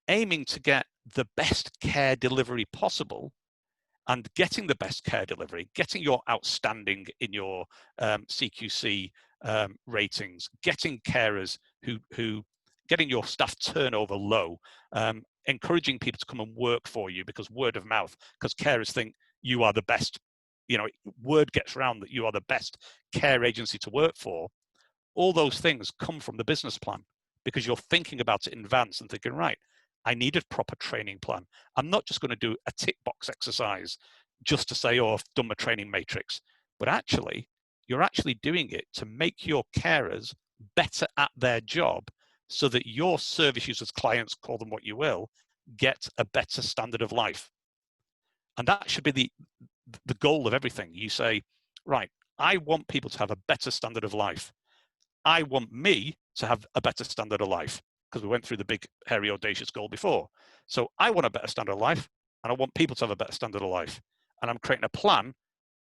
aiming to get the best care delivery possible, and getting the best care delivery, getting your outstanding in your CQC ratings, getting carers who getting your staff turnover low, encouraging people to come and work for you, because word of mouth, because carers think you are the best, you know, word gets around that you are the best care agency to work for. All those things come from the business plan, because you're thinking about it in advance and thinking, right, I need a proper training plan. I'm not just going to do a tick box exercise just to say, oh, I've done my training matrix. But actually, you're actually doing it to make your carers better at their job, so that your service users, clients, call them what you will, get a better standard of life. And that should be the goal of everything. You say, right, I want people to have a better standard of life. I want me to have a better standard of life, because we went through the big, hairy, audacious goal before. So I want a better standard of life, and I want people to have a better standard of life. And I'm creating a plan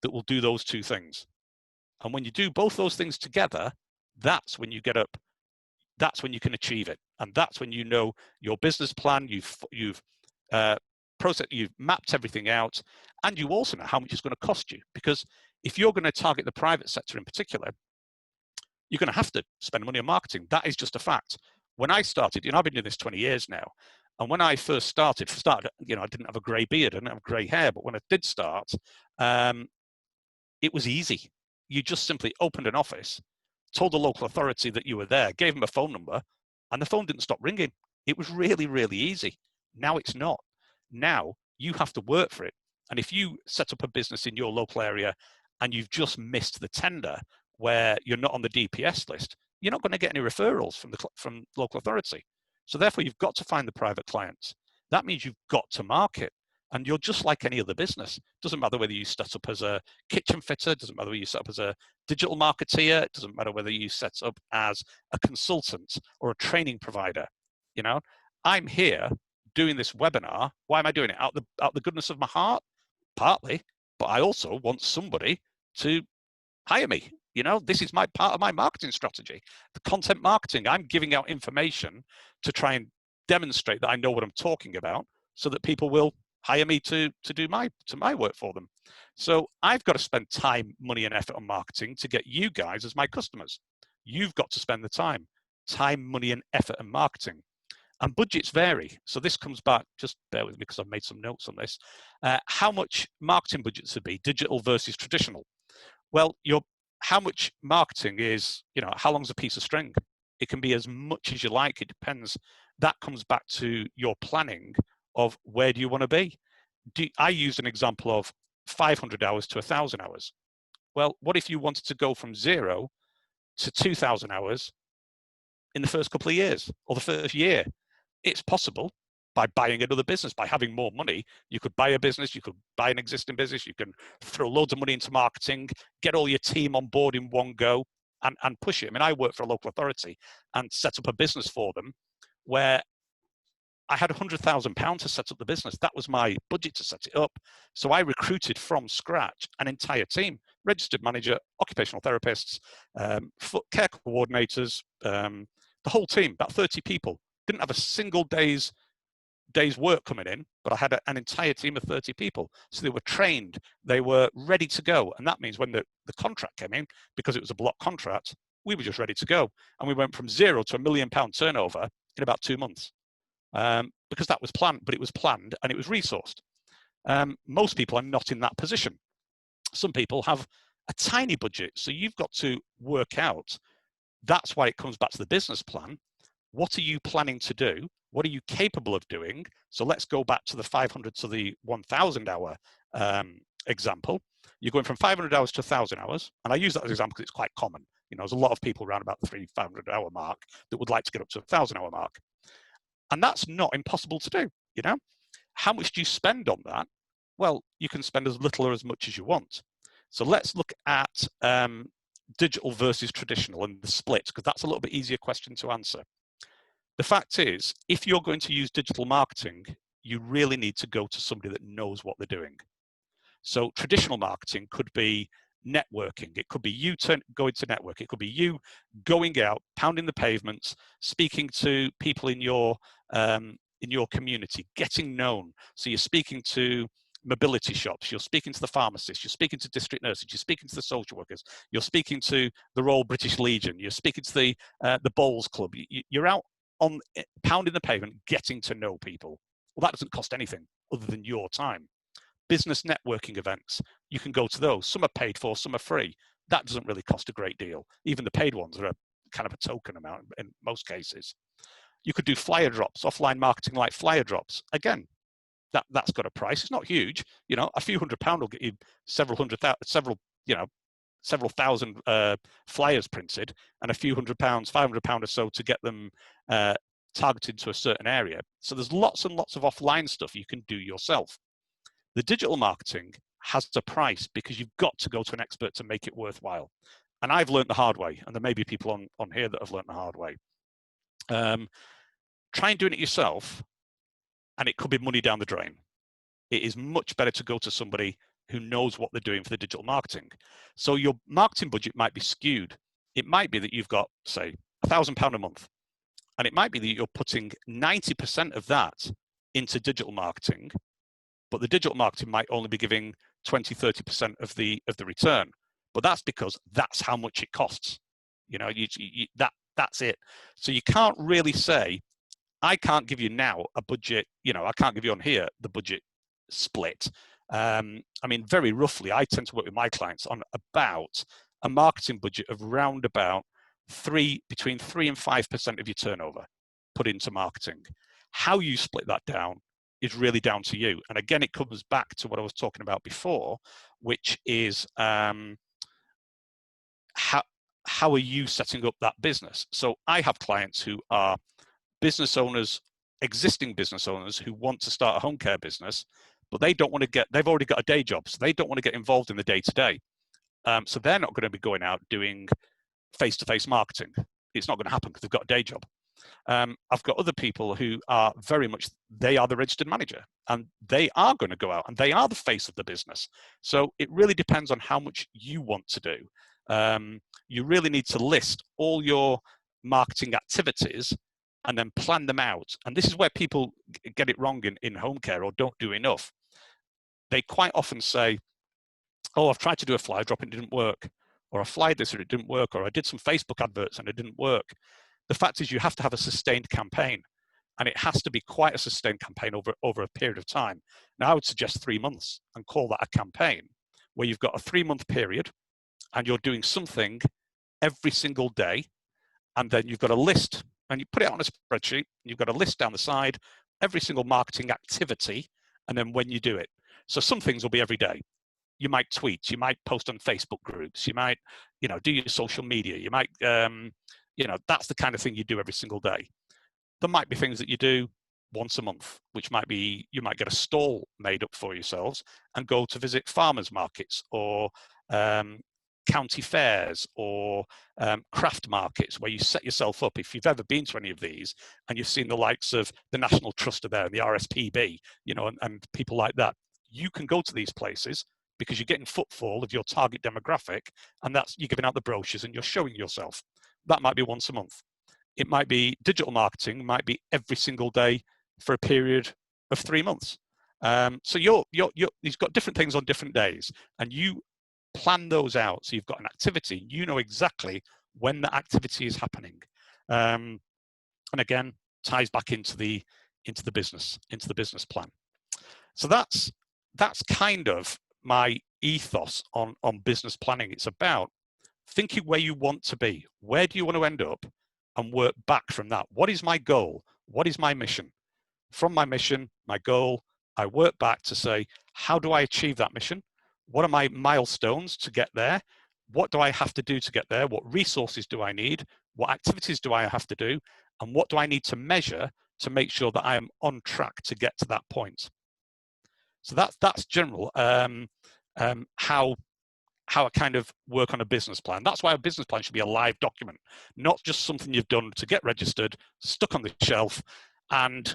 that will do those two things. And when you do both those things together, that's when you get up, that's when you can achieve it. And that's when you know your business plan, you've mapped everything out, and you also know how much it's going to cost you. Because if you're going to target the private sector in particular, you're going to have to spend money on marketing. That is just a fact. When I started, I've been doing this 20 years now. And when I first started, I didn't have a grey beard, I didn't have grey hair, but when I did start, it was easy. You just simply opened an office, told the local authority that you were there, gave them a phone number, and the phone didn't stop ringing. It was really, really easy. Now it's not. Now you have to work for it. And if you set up a business in your local area and you've just missed the tender where you're not on the DPS list, you're not going to get any referrals from local authority. So therefore, you've got to find the private clients. That means you've got to market. And you're just like any other business. Doesn't matter whether you set up as a kitchen fitter, doesn't matter whether you set up as a digital marketeer, it doesn't matter whether you set up as a consultant or a training provider. I'm here doing this webinar. Why am I doing it? Out the goodness of my heart? Partly, but I also want somebody to hire me. This is part of my marketing strategy. The content marketing, I'm giving out information to try and demonstrate that I know what I'm talking about so that people will hire me to do my work for them. So I've got to spend time, money, and effort on marketing to get you guys as my customers. You've got to spend the time, money, and effort on marketing. And budgets vary. So this comes back, just bear with me because I've made some notes on this. How much marketing budgets would be digital versus traditional? Well, how much marketing is, how long's a piece of string? It can be as much as you like. It depends. That comes back to your planning of where do you want to be. I used an example of 500 hours to 1,000 hours. Well, what if you wanted to go from 0 to 2,000 hours in the first couple of years or the first year? It's possible by buying another business, by having more money. You could buy a business, you could buy an existing business, you can throw loads of money into marketing, get all your team on board in one go and push it. I mean, I worked for a local authority and set up a business for them where I had £100,000 to set up the business. That was my budget to set it up. So I recruited from scratch an entire team, registered manager, occupational therapists, care coordinators, the whole team, about 30 people. Didn't have a single day's work coming in, but I had an entire team of 30 people. So they were trained, they were ready to go. And that means when the contract came in, because it was a block contract, we were just ready to go. And we went from 0 to £1 million turnover in about 2 months. Because that was planned, but it was planned and it was resourced. Most people are not in that position. Some people have a tiny budget. So you've got to work out, that's why it comes back to the business plan. What are you planning to do? What are you capable of doing? So let's go back to the 500 to the 1,000 hour example. You're going from 500 hours to 1,000 hours. And I use that as an example because it's quite common. There's a lot of people around about the 500 hour mark that would like to get up to 1,000 hour mark. And that's not impossible to do, How much do you spend on that? Well, you can spend as little or as much as you want. So let's look at digital versus traditional and the split, because that's a little bit easier question to answer. The fact is, if you're going to use digital marketing, you really need to go to somebody that knows what they're doing. So traditional marketing could be networking. It could be you going to network. It could be you going out, pounding the pavements, speaking to people in your community, getting known. So you're speaking to mobility shops, you're speaking to the pharmacists, you're speaking to district nurses, you're speaking to the social workers, you're speaking to the Royal British Legion, you're speaking to the Bowls Club. You're out on pounding the pavement, getting to know people. Well, that doesn't cost anything other than your time. Business networking events, you can go to those. Some are paid for, some are free. That doesn't really cost a great deal. Even the paid ones are a kind of a token amount in most cases. You could do flyer drops, offline marketing like flyer drops. Again, that's got a price. It's not huge. A few £100 will get you several several thousand flyers printed and a few £100, £500 or so to get them targeted to a certain area. So there's lots and lots of offline stuff you can do yourself. The digital marketing has a price because you've got to go to an expert to make it worthwhile. And I've learned the hard way, and there may be people on here that have learned the hard way. Try and doing it yourself, and it could be money down the drain. It is much better to go to somebody who knows what they're doing for the digital marketing. So your marketing budget might be skewed. It might be that you've got, say, £1,000 a month, and it might be that you're putting 90% of that into digital marketing, but the digital marketing might only be giving 20, 30% of the return. But that's because that's how much it costs. You know, that's it. So you can't really say, I can't give you now a budget, you know, I can't give you on here the budget split. I mean, very roughly, I tend to work with my clients on about a marketing budget of round about between 3 and 5% of your turnover put into marketing. How you split that down is really down to you. And again, it comes back to what I was talking about before, which is how are you setting up that business? So I have clients who are business owners, existing business owners who want to start a home care business, but they don't want to they've already got a day job, so they don't want to get involved in the day-to-day. So they're not going to be going out doing face-to-face marketing. It's not going to happen because they've got a day job. I've got other people who are very much, they are the registered manager, and they are going to go out and they are the face of the business. So it really depends on how much you want to do. You really need to list all your marketing activities and then plan them out. And this is where people get it wrong in home care or don't do enough. They quite often say, oh, I've tried to do a flyer drop and it didn't work, or I flyed this and it didn't work, or I did some Facebook adverts and it didn't work. The fact is you have to have a sustained campaign, and it has to be quite a sustained campaign over a period of time. Now I would suggest 3 months and call that a campaign, where you've got a 3-month period and you're doing something every single day, and then you've got a list and you put it on a spreadsheet. You've got a list down the side, every single marketing activity, and then when you do it. So some things will be every day. You might tweet, you might post on Facebook groups, you might, you know, do your social media, you might, you know, that's the kind of thing you do every single day. There might be things that you do once a month, which might be, you might get a stall made up for yourselves and go to visit farmers markets or county fairs or craft markets, where you set yourself up. If you've ever been to any of these and you've seen the likes of the National Trust there and the RSPB, you know, and people like that, you can go to these places because you're getting footfall of your target demographic, and that's, you're giving out the brochures and you're showing yourself. That might be once a month. It might be digital marketing, might be every single day for a period of 3 months. So you've got different things on different days, and you plan those out. So you've got an activity, you know exactly when the activity is happening. And again, ties back into the business plan. So that's kind of my ethos on business planning. It's about thinking where you want to be, where do you want to end up, and work back from that. What is my goal? What is my mission? From my mission, my goal, I work back to say, how do I achieve that mission? What are my milestones to get there? What do I have to do to get there? What resources do I need? What activities do I have to do? And what do I need to measure to make sure that I am on track to get to that point? So that's general how I kind of work on a business plan. That's why a business plan should be a live document, not just something you've done to get registered, stuck on the shelf, and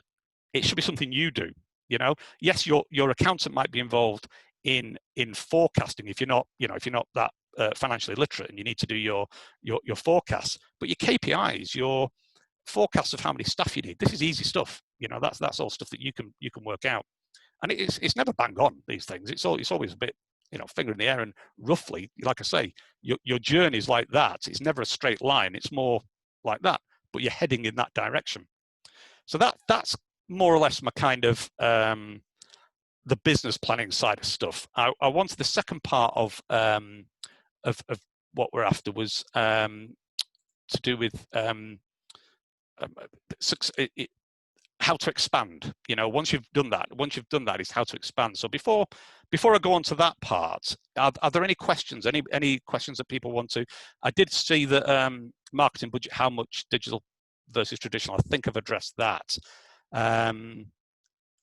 it should be something you do. You know, yes, your accountant might be involved in forecasting if you're not that financially literate and you need to do your forecasts, but your KPIs, your forecasts of how many staff you need, this is easy stuff. You know, that's all stuff that you can work out. And it's never bang on, these things. It's always a bit, you know, finger in the air, and roughly, like I say, your journey is like that. It's never a straight line. It's more like that, but you're heading in that direction. So that's more or less my kind of the business planning side of stuff. I wanted the second part of what we're after was to do with how to expand. You know, once you've done that, is how to expand. So before I go on to that part, are there any questions? Any questions that people want to? I did see that marketing budget, how much digital versus traditional. I think I've addressed that.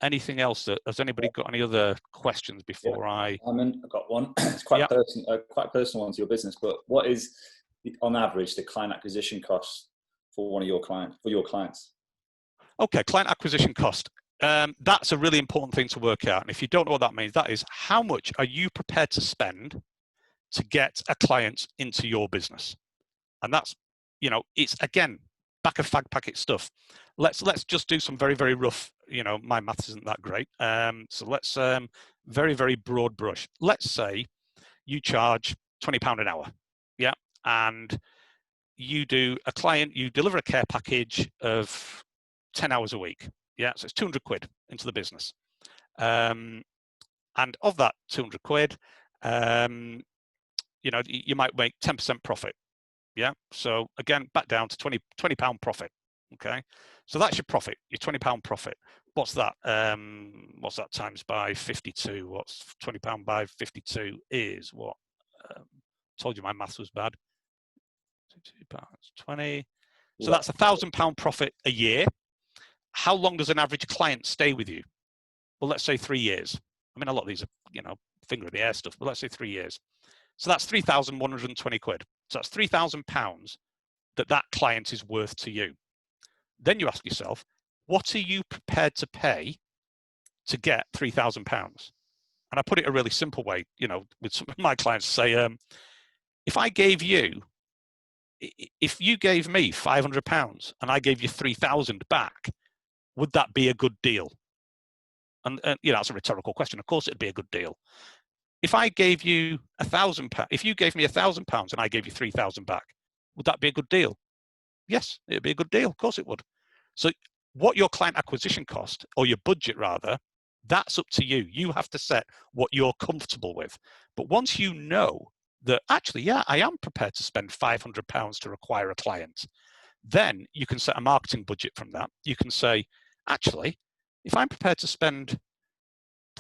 Anything else? Has anybody got any other questions before I? I've got one. It's quite quite a personal one to your business. But what is, on average, the client acquisition cost for your clients? Okay, client acquisition cost. That's a really important thing to work out. And if you don't know what that means, that is how much are you prepared to spend to get a client into your business? And that's, you know, it's again, back of fag packet stuff. Let's just do some very, very rough, you know, my maths isn't that great. So let's very, very broad brush. Let's say you charge £20 an hour. Yeah. And you deliver a care package of 10 hours a week. Yeah. So it's 200 quid into the business. And of that 200 quid, you know, you might make 10% profit. Yeah. So again, back down to £20 profit. Okay. So that's your profit, your £20 profit. What's that? What's that times by 52? What's £20 by 52 is what? Told you my maths was bad. £20. So that's £1,000 profit a year. How long does an average client stay with you? Well, let's say 3 years. I mean, a lot of these are, you know, finger in the air stuff, but let's say 3 years. So that's 3,120 quid. So that's £3,000 that client is worth to you. Then you ask yourself, what are you prepared to pay to get £3,000? And I put it a really simple way, you know, with some of my clients say, if you gave me £500 and I gave you 3,000 back, would that be a good deal? And you know, that's a rhetorical question. Of course, it'd be a good deal. If I gave you £1,000, if you gave me £1,000 and I gave you 3,000 back, would that be a good deal? Yes, it'd be a good deal. Of course it would. So what your client acquisition cost, or your budget rather, that's up to you. You have to set what you're comfortable with. But once you know that actually, yeah, I am prepared to spend £500 to acquire a client, then you can set a marketing budget from that. You can say, actually, if I'm prepared to spend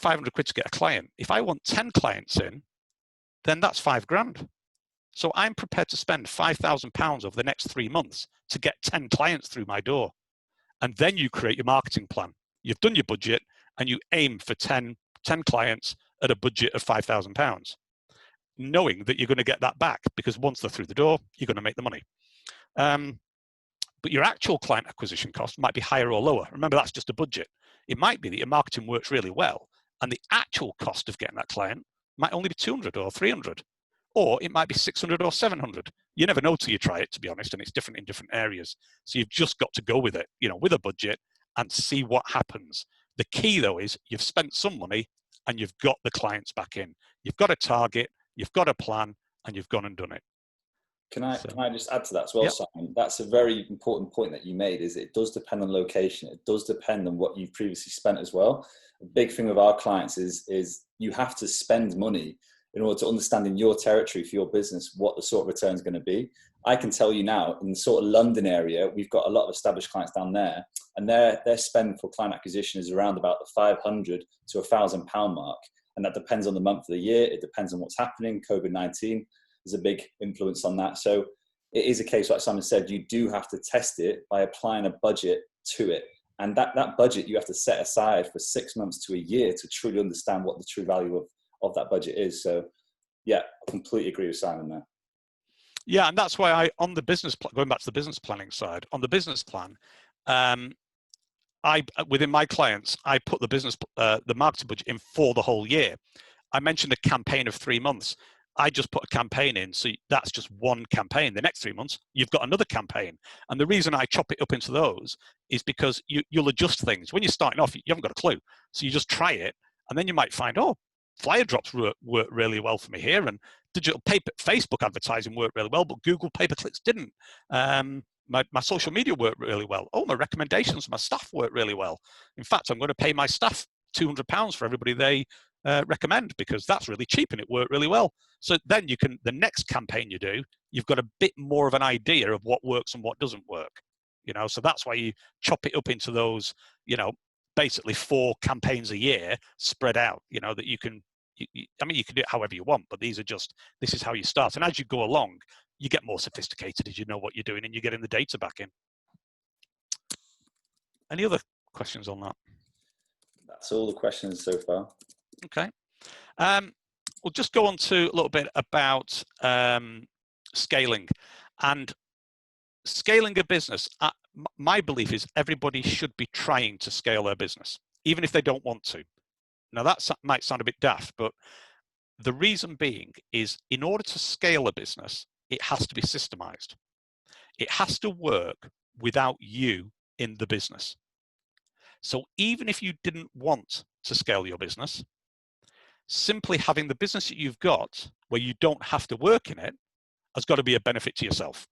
500 quid to get a client, if I want 10 clients in, then that's £5,000. So I'm prepared to spend £5,000 over the next 3 months to get 10 clients through my door. And then you create your marketing plan. You've done your budget and you aim for 10 clients at a budget of £5,000, knowing that you're going to get that back because once they're through the door, you're going to make the money. But your actual client acquisition cost might be higher or lower. Remember, that's just a budget. It might be that your marketing works really well and the actual cost of getting that client might only be 200 or 300. Or it might be 600 or 700. You never know till you try it, to be honest, and it's different in different areas. So you've just got to go with it, you know, with a budget and see what happens. The key, though, is you've spent some money and you've got the clients back in. You've got a target, you've got a plan, and you've gone and done it. Can I just add to that as well, yep. Simon? That's a very important point that you made, is it does depend on location. It does depend on what you've previously spent as well. A big thing with our clients is you have to spend money in order to understand in your territory for your business what the sort of return is going to be. I can tell you now, in the sort of London area, we've got a lot of established clients down there, and their spend for client acquisition is around about the £500 to £1,000 mark. And that depends on the month of the year. It depends on what's happening. COVID-19 is a big influence on that. So it is a case, like Simon said, you do have to test it by applying a budget to it. And that budget you have to set aside for 6 months to a year to truly understand what the true value of that budget is. So yeah, I completely agree with Simon there. Yeah, and that's why on the business, going back to the business planning side, on the business plan, within my clients, I put the marketing budget in for the whole year. I mentioned a campaign of 3 months. I just put a campaign in, so that's just one campaign. The next 3 months, you've got another campaign. And the reason I chop it up into those is because you'll adjust things. When you're starting off, you haven't got a clue. So you just try it, and then you might find, oh, flyer drops work really well for me here, and digital Facebook advertising worked really well, but Google pay-per-clicks didn't. My social media worked really well. Oh, my recommendations, my staff worked really well. In fact, I'm going to pay my staff £200 for everybody they recommend, because that's really cheap and it worked really well. So then the next campaign you do, you've got a bit more of an idea of what works and what doesn't work. you know, so that's why you chop it up into those, you know, basically 4 campaigns a year spread out, you know, that you can, I mean, you can do it however you want, but this is how you start. And as you go along, you get more sophisticated as you know what you're doing and you're getting the data back in. Any other questions on that? That's all the questions so far. Okay. We'll just go on to a little bit about scaling. And scaling a business, my belief is everybody should be trying to scale their business, even if they don't want to. Now that might sound a bit daft, but the reason being is in order to scale a business, it has to be systemized. It has to work without you in the business. So even if you didn't want to scale your business, simply having the business that you've got where you don't have to work in it has got to be a benefit to yourself.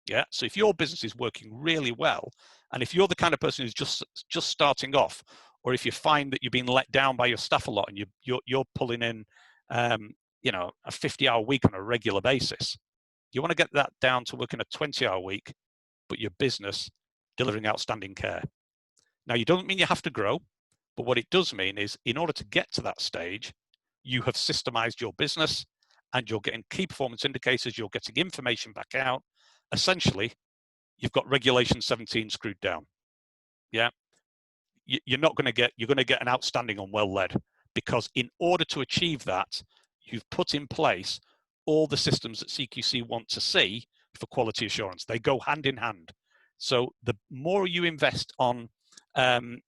Yeah. So if your business is working really well, and if you're the kind of person who's just starting off, or if you find that you're being let down by your staff a lot and you're pulling in, you know, a 50-hour week on a regular basis, you want to get that down to working a 20-hour week, but your business delivering outstanding care. Now, you don't mean you have to grow, but what it does mean is in order to get to that stage, you have systemized your business and you're getting key performance indicators, you're getting information back out. Essentially, you've got regulation 17 screwed down. Yeah. You're going to get an outstanding on well led, because in order to achieve that, you've put in place all the systems that CQC want to see for quality assurance. They go hand in hand. So the more you invest on hand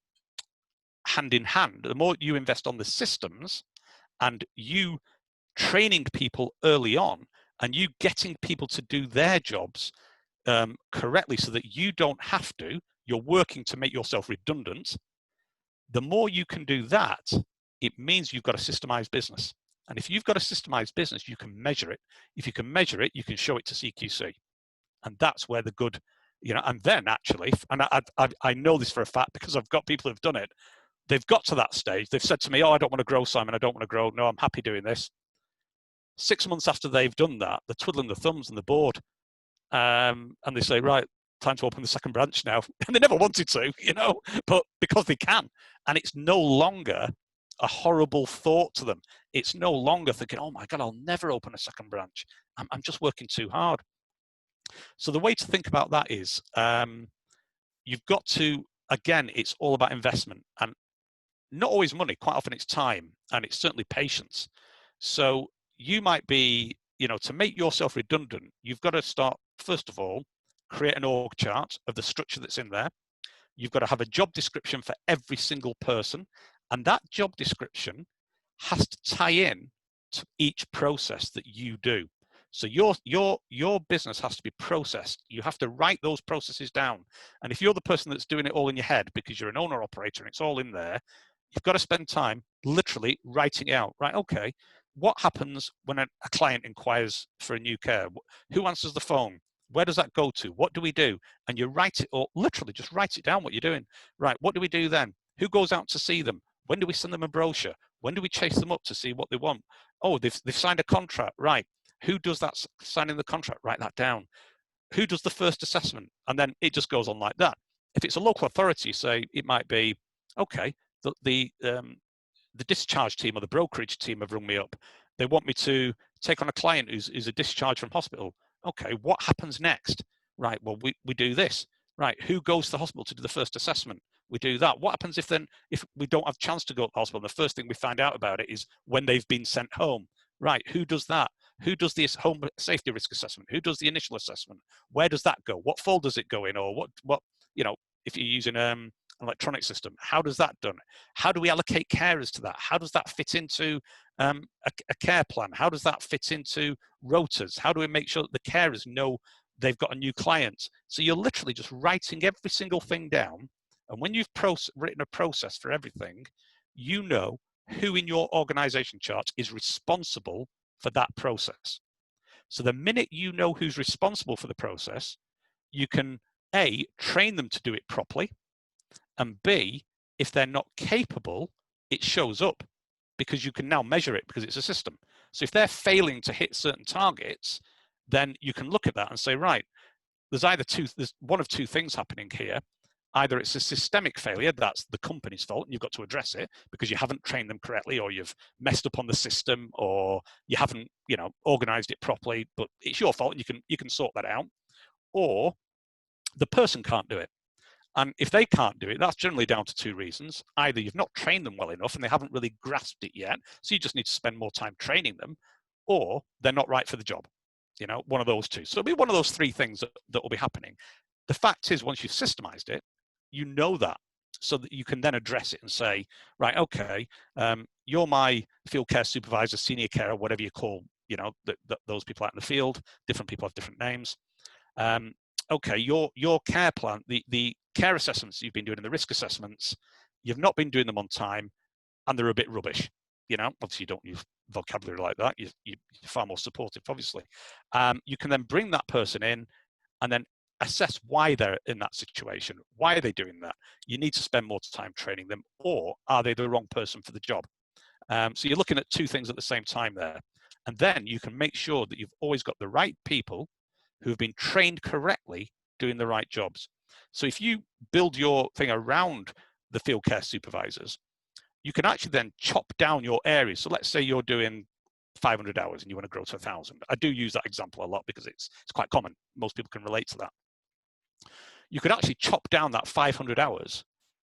in hand, the more you invest on the systems and you training people early on and you getting people to do their jobs correctly so that you don't have to, you're working to make yourself redundant. The more you can do that, it means you've got a systemized business. And if you've got a systemized business, you can measure it. If you can measure it, you can show it to CQC. And that's where the good, you know, and then actually, and I know this for a fact because I've got people who've done it. They've got to that stage. They've said to me, oh, I don't want to grow, Simon. I don't want to grow. No, I'm happy doing this. 6 months after they've done that, they're twiddling their thumbs on the board. And they say, right, time to open the second branch now. And they never wanted to, you know, but because they can. And it's no longer a horrible thought to them. It's no longer thinking, oh my God, I'll never open a second branch. I'm just working too hard. So the way to think about that is you've got to, again, it's all about investment and not always money. Quite often it's time and it's certainly patience. So you might be, you know, to make yourself redundant, you've got to start, first of all, create an org chart of the structure that's in there. You've got to have a job description for every single person. And that job description has to tie in to each process that you do. So your business has to be processed. You have to write those processes down. And if you're the person that's doing it all in your head because you're an owner operator and it's all in there, you've got to spend time literally writing it out. Right, okay, what happens when a client inquires for a new care? Who answers the phone? Where does that go to? What do we do? And you write it, or literally just write it down what you're doing. Right, what do we do then? Who goes out to see them? When do we send them a brochure? When do we chase them up to see what they want? Oh, they've signed a contract, right. Who does that signing the contract? Write that down. Who does the first assessment? And then it just goes on like that. If it's a local authority, say it might be, okay, the discharge team or the brokerage team have rung me up. They want me to take on a client who's a discharge from hospital. Okay, what happens next? Right, well, we do this. Right, who goes to the hospital to do the first assessment? We do that. What happens if we don't have a chance to go to the hospital? And the first thing we find out about it is when they've been sent home. Right, who does that? Who does the home safety risk assessment? Who does the initial assessment? Where does that go? What folder does it go in? Or what you know, if you're using an electronic system, how does that done? How do we allocate carers to that? How does that fit into a care plan? How does that fit into rotas? How do we make sure that the carers know they've got a new client? So you're literally just writing every single thing down. And when you've written a process for everything, you know who in your organization chart is responsible for that process. So the minute you know who's responsible for the process, you can A, train them to do it properly, and B, if they're not capable, it shows up because you can now measure it because it's a system. So if they're failing to hit certain targets, then you can look at that and say, right, there's one of two things happening here. Either it's a systemic failure, that's the company's fault, and you've got to address it because you haven't trained them correctly, or you've messed up on the system, or you haven't, organized it properly, but it's your fault, and you can sort that out. Or the person can't do it. And if they can't do it, that's generally down to two reasons. Either you've not trained them well enough and they haven't really grasped it yet, so you just need to spend more time training them, or they're not right for the job. One of those two. So it'll be one of those three things that will be happening. The fact is, once you've systemized it, you know that, so that you can then address it and say, right, okay, you're my field care supervisor, senior carer, whatever you call, those people out in the field. Different people have different names. Okay, your care plan, the care assessments you've been doing and the risk assessments, you've not been doing them on time, and they're a bit rubbish. Obviously you don't use vocabulary like that. You're far more supportive, obviously. You can then bring that person in and then assess why they're in that situation. Why are they doing that? You need to spend more time training them, or are they the wrong person for the job? So you're looking at two things at the same time there. And then you can make sure that you've always got the right people who have been trained correctly doing the right jobs. So if you build your thing around the field care supervisors, you can actually then chop down your areas. So let's say you're doing 500 hours and you want to grow to 1,000. I do use that example a lot because it's quite common. Most people can relate to that. You could actually chop down that 500 hours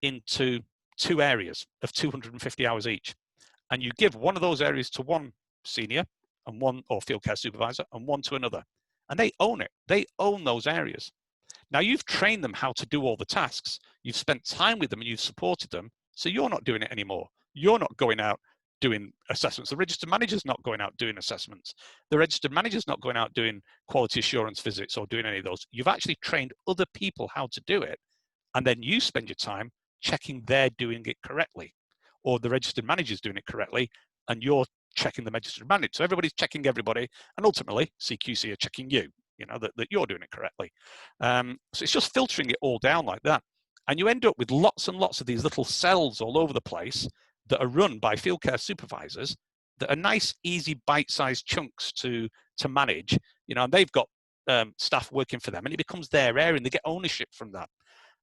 into 2 areas of 250 hours each. And you give one of those areas to one senior and one, or field care supervisor, and one to another. And they own it. They own those areas. Now you've trained them how to do all the tasks. You've spent time with them and you've supported them. So you're not doing it anymore. You're not going out doing assessments. The registered manager's not going out doing assessments. The registered manager's not going out doing quality assurance visits or doing any of those. You've actually trained other people how to do it. And then you spend your time checking they're doing it correctly, or the registered manager's doing it correctly, and you're checking the registered manager. So everybody's checking everybody, and ultimately CQC are checking you, that you're doing it correctly. So it's just filtering it all down like that. And you end up with lots and lots of these little cells all over the place that are run by field care supervisors that are nice, easy, bite-sized chunks to manage, and they've got staff working for them, and it becomes their area, and they get ownership from that.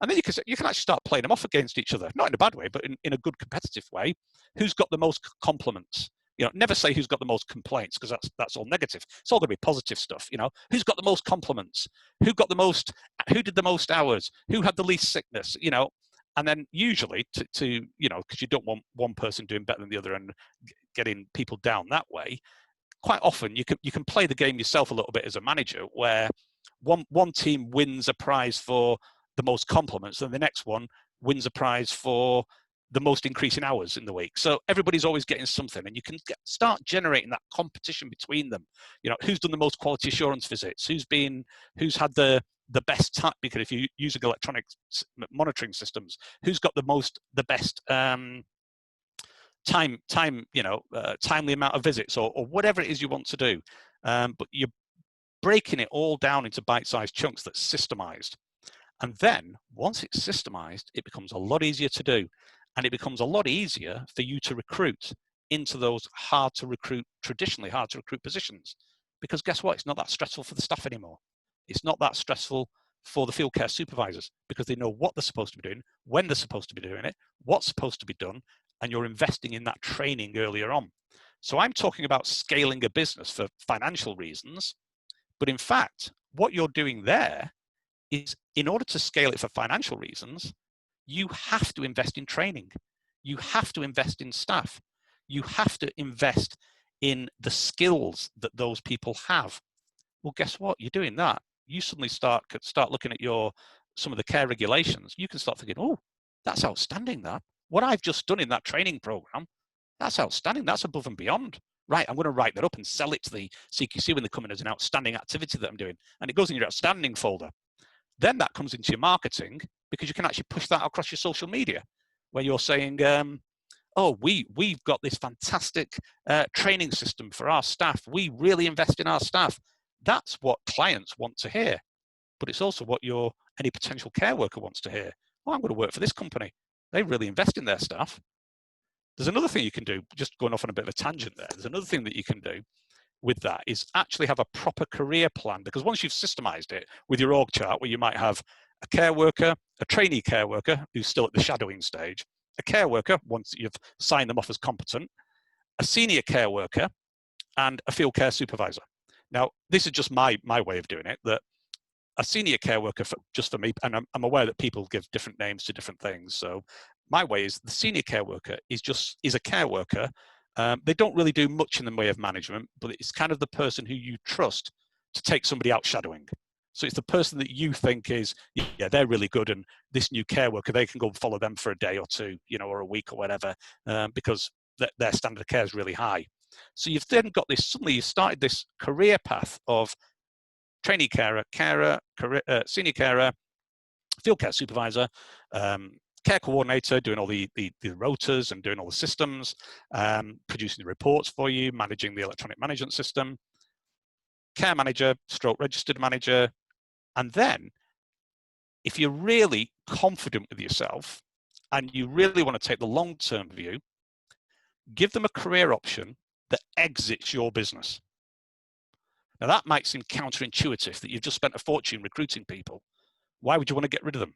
And then you can actually start playing them off against each other, not in a bad way, but in a good competitive way. Who's got the most compliments? Never say who's got the most complaints, because that's all negative. It's all going to be positive stuff. Who's got the most compliments? Who did the most hours? Who had the least sickness? And then usually because you don't want one person doing better than the other and getting people down that way. Quite often you can play the game yourself a little bit as a manager, where one team wins a prize for the most compliments, and the next one wins a prize for the most increase in hours in the week. So everybody's always getting something, and you can start generating that competition between them. Who's done the most quality assurance visits? Who's had the best time? Because if you're using electronic monitoring systems, who's got the best timely amount of visits, or whatever it is you want to do. But you're breaking it all down into bite-sized chunks that's systemized. And then once it's systemized, it becomes a lot easier to do. And it becomes a lot easier for you to recruit into those traditionally hard to recruit positions. Because guess what? It's not that stressful for the staff anymore. It's not that stressful for the field care supervisors, because they know what they're supposed to be doing, when they're supposed to be doing it, what's supposed to be done, and you're investing in that training earlier on. So I'm talking about scaling a business for financial reasons, but in fact, what you're doing there is, in order to scale it for financial reasons, you have to invest in training. You have to invest in staff. You have to invest in the skills that those people have. Well, guess what? You're doing that. You suddenly start looking at some of the care regulations. You can start thinking, oh, that's outstanding, that. What I've just done in that training program, that's outstanding. That's above and beyond. Right, I'm going to write that up and sell it to the CQC when they come in as an outstanding activity that I'm doing. And it goes in your outstanding folder. Then that comes into your marketing, because you can actually push that across your social media, where you're saying, oh, we've got this fantastic training system for our staff. We really invest in our staff. That's what clients want to hear. But it's also what any potential care worker wants to hear. Oh, I'm going to work for this company. They really invest in their staff. There's another thing you can do, just going off on a bit of a tangent there. There's another thing that you can do, with that is actually have a proper career plan, because once you've systemized it with your org chart, where you might have a care worker, a trainee care worker who's still at the shadowing stage, a care worker once you've signed them off as competent, a senior care worker, and a field care supervisor. Now, this is just my way of doing it, that a senior care worker, just for me, and I'm aware that people give different names to different things. So my way is the senior care worker is a care worker. They don't really do much in the way of management, but it's kind of the person who you trust to take somebody out shadowing. So it's the person that you think is, yeah, they're really good, and this new care worker, they can go and follow them for a day or two, or a week or whatever, because their standard of care is really high. So you've then got this, suddenly you started this career path of trainee carer, senior carer, field care supervisor, care coordinator, doing all the rotas and doing all the systems, producing the reports for you, managing the electronic management system, care manager, stroke registered manager. And then if you're really confident with yourself and you really want to take the long-term view, give them a career option that exits your business. Now that might seem counterintuitive, that you've just spent a fortune recruiting people. Why would you want to get rid of them?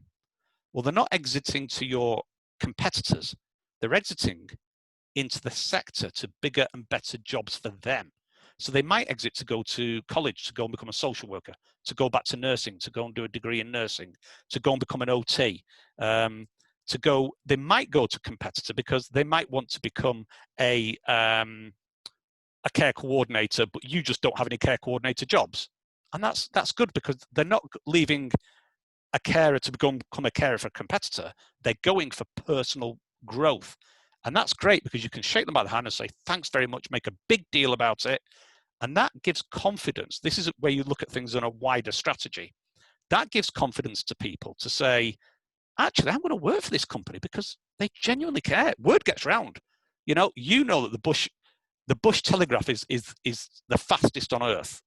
Well, they're not exiting to your competitors. They're exiting into the sector to bigger and better jobs for them. So they might exit to go to college, to go and become a social worker, to go back to nursing, to go and do a degree in nursing, to go and become an OT, they might go to competitor because they might want to become a care coordinator, but you just don't have any care coordinator jobs. And that's good, because they're not leaving a carer to become a carer for a competitor. They're going for personal growth. And that's great, because you can shake them by the hand and say, thanks very much, make a big deal about it. And that gives confidence. This is where you look at things on a wider strategy. That gives confidence to people to say, actually, I'm going to work for this company because they genuinely care. Word gets round. You know that the Bush Telegraph is the fastest on earth,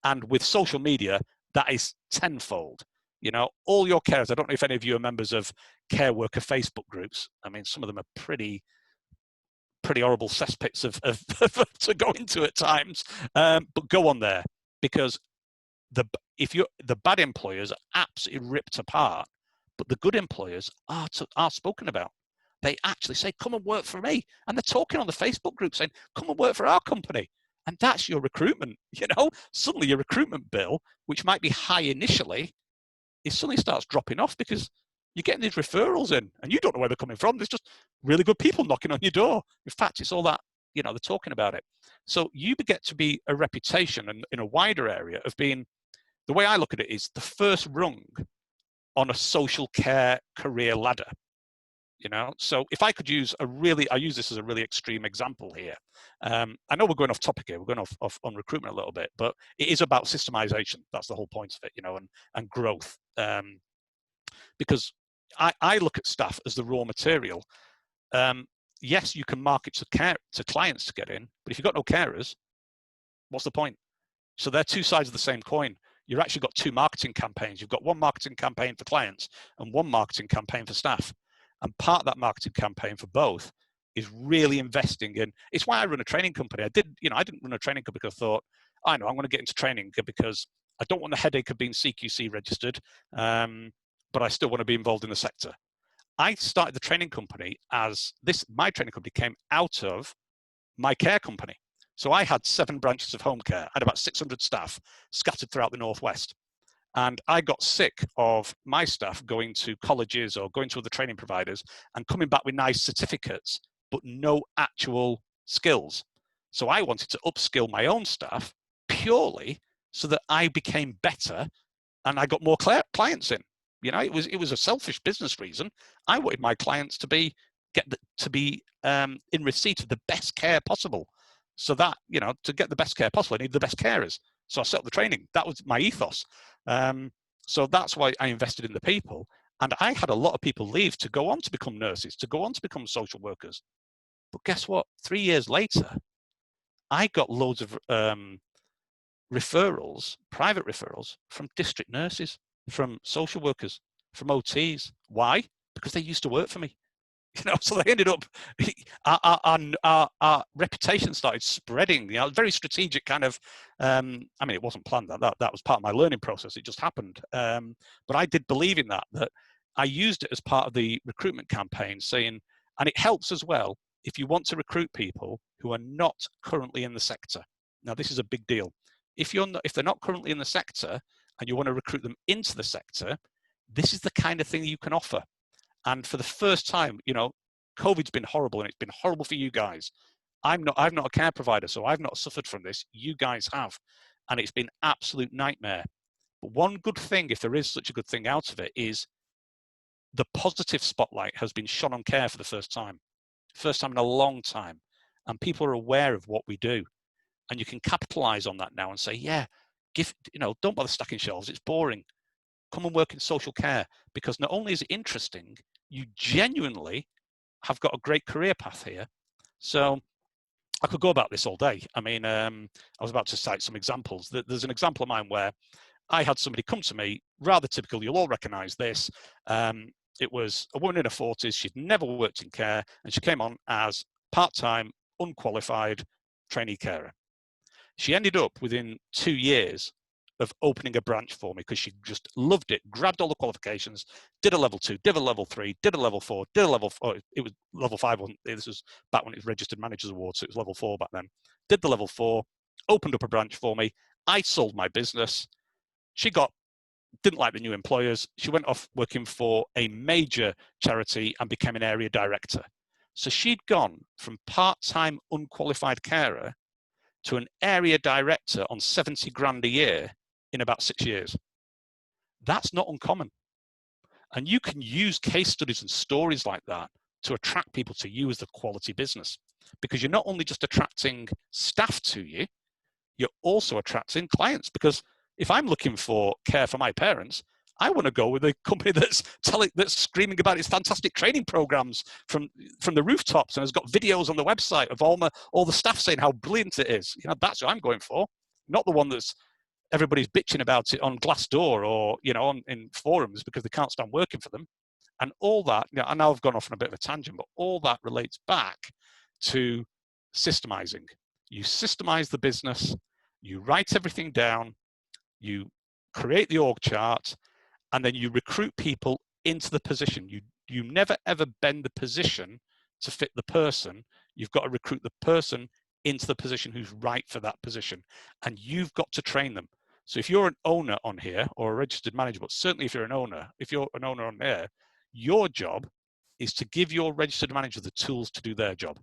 and with social media, that is tenfold. All your carers, I don't know if any of you are members of care worker Facebook groups. I mean, some of them are pretty horrible cesspits to go into at times, but go on there, because the bad employers are absolutely ripped apart, but the good employers are spoken about. They actually say, come and work for me. And they're talking on the Facebook group saying, come and work for our company. And that's your recruitment. Suddenly your recruitment bill, which might be high initially, it suddenly starts dropping off, because you're getting these referrals in and you don't know where they're coming from. There's just really good people knocking on your door. In fact, it's all that, they're talking about it. So you get to be a reputation, and in a wider area of being, the way I look at it is the first rung on a social care career ladder. So if I could use I use this as a really extreme example here. I know we're going off topic here, we're going off on recruitment a little bit, but it is about systemization. That's the whole point of it, and growth. Because I look at staff as the raw material. Yes, you can market to clients to get in, but if you've got no carers, what's the point? So they're two sides of the same coin. You've actually got two marketing campaigns. You've got one marketing campaign for clients and one marketing campaign for staff. And part of that marketing campaign for both is really investing in. It's why I run a training company. I didn't run a training company because I thought, I know I'm going to get into training because I don't want the headache of being CQC registered, but I still want to be involved in the sector. I started the training company my training company came out of my care company. So I had 7 branches of home care. I had about 600 staff scattered throughout the Northwest. And I got sick of my staff going to colleges or going to other training providers and coming back with nice certificates, but no actual skills. So I wanted to upskill my own staff purely so that I became better and I got more clients in. It was a selfish business reason. I wanted my clients to be in receipt of the best care possible. So that, to get the best care possible, I need the best carers. So I set up the training. That was my ethos. So that's why I invested in the people. And I had a lot of people leave to go on to become nurses, to go on to become social workers. But guess what? 3 years later, I got loads of referrals, private referrals, from district nurses, from social workers, from OTs. Why? Because they used to work for me. So they ended up, our reputation started spreading, very strategic kind of, I mean, it wasn't planned, that was part of my learning process, it just happened. But I did believe in that I used it as part of the recruitment campaign, saying, and it helps as well, if you want to recruit people who are not currently in the sector. Now, this is a big deal. If they're not currently in the sector and you want to recruit them into the sector, this is the kind of thing you can offer. And for the first time, COVID's been horrible, and it's been horrible for you guys. I'm not a care provider, so I've not suffered from this. You guys have, and it's been absolute nightmare. But one good thing, if there is such a good thing out of it, is the positive spotlight has been shone on care for the first time in a long time, and people are aware of what we do, and you can capitalize on that now and say, yeah, don't bother stacking shelves, it's boring. Come and work in social care, because not only is it interesting, you genuinely have got a great career path here. So I could go about this all day. I mean, I was about to cite some examples. There's an example of mine where I had somebody come to me, rather typical, you'll all recognize this. It was a woman in her 40s, she'd never worked in care, and she came on as part-time, unqualified trainee carer. She ended up within 2 years of opening a branch for me, because she just loved it, grabbed all the qualifications, did a level 2, did a level 3, did a level 4, did a level 4. It was level 5, this was back when it was Registered Managers Award, so it was level 4 back then. Did the level 4, opened up a branch for me. I sold my business. She didn't like the new employers. She went off working for a major charity and became an area director. So she'd gone from part-time unqualified carer to an area director on 70 grand a year in about 6 years. That's not uncommon. And you can use case studies and stories like that to attract people to you as the quality business, because you're not only just attracting staff to you, you're also attracting clients. Because if I'm looking for care for my parents, I want to go with a company that's screaming about its fantastic training programs from the rooftops and has got videos on the website of all the staff saying how brilliant it is. That's what I'm going for, not the one that's everybody's bitching about it on Glassdoor or in forums because they can't stand working for them. And all that, I know I've gone off on a bit of a tangent, but all that relates back to systemizing. You systemize the business, you write everything down, you create the org chart, and then you recruit people into the position. You never ever bend the position to fit the person. You've got to recruit the person into the position who's right for that position. And you've got to train them. So if you're an owner on here, or a registered manager, but certainly if you're an owner on here, your job is to give your registered manager the tools to do their job,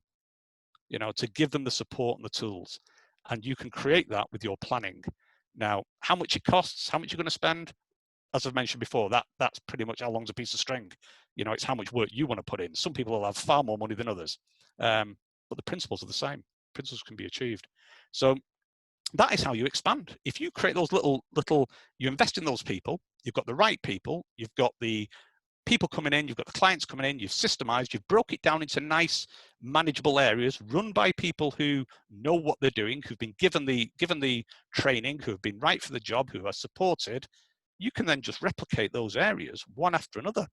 to give them the support and the tools. And you can create that with your planning. Now, how much it costs, how much you're going to spend, as I've mentioned before, that's pretty much how long's a piece of string. It's how much work you want to put in. Some people will have far more money than others, but the principles are the same. Principles can be achieved. So that is how you expand. If you create those little, you invest in those people, you've got the right people, you've got the people coming in, you've got the clients coming in, you've systemized, you've broke it down into nice, manageable areas run by people who know what they're doing, who've been given the training, who have been right for the job, who are supported. You can then just replicate those areas one after another.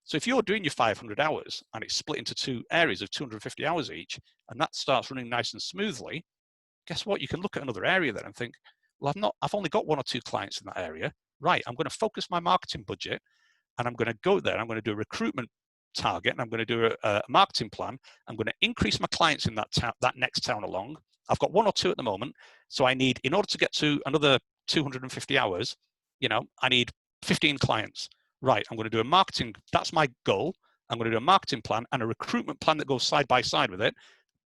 So if you're doing your 500 hours and it's split into 2 areas of 250 hours each, and that starts running nice and smoothly, guess what? You can look at another area then and think, well, I've only got 1 or 2 clients in that area. Right, I'm going to focus my marketing budget, and I'm going to go there. I'm going to do a recruitment target, and I'm going to do a marketing plan. I'm going to increase my clients in that next town along. I've got 1 or 2 at the moment, so I need, in order to get to another 250 hours, I need 15 clients. Right, I'm going to do a marketing, that's my goal. I'm going to do a marketing plan and a recruitment plan that goes side by side with it.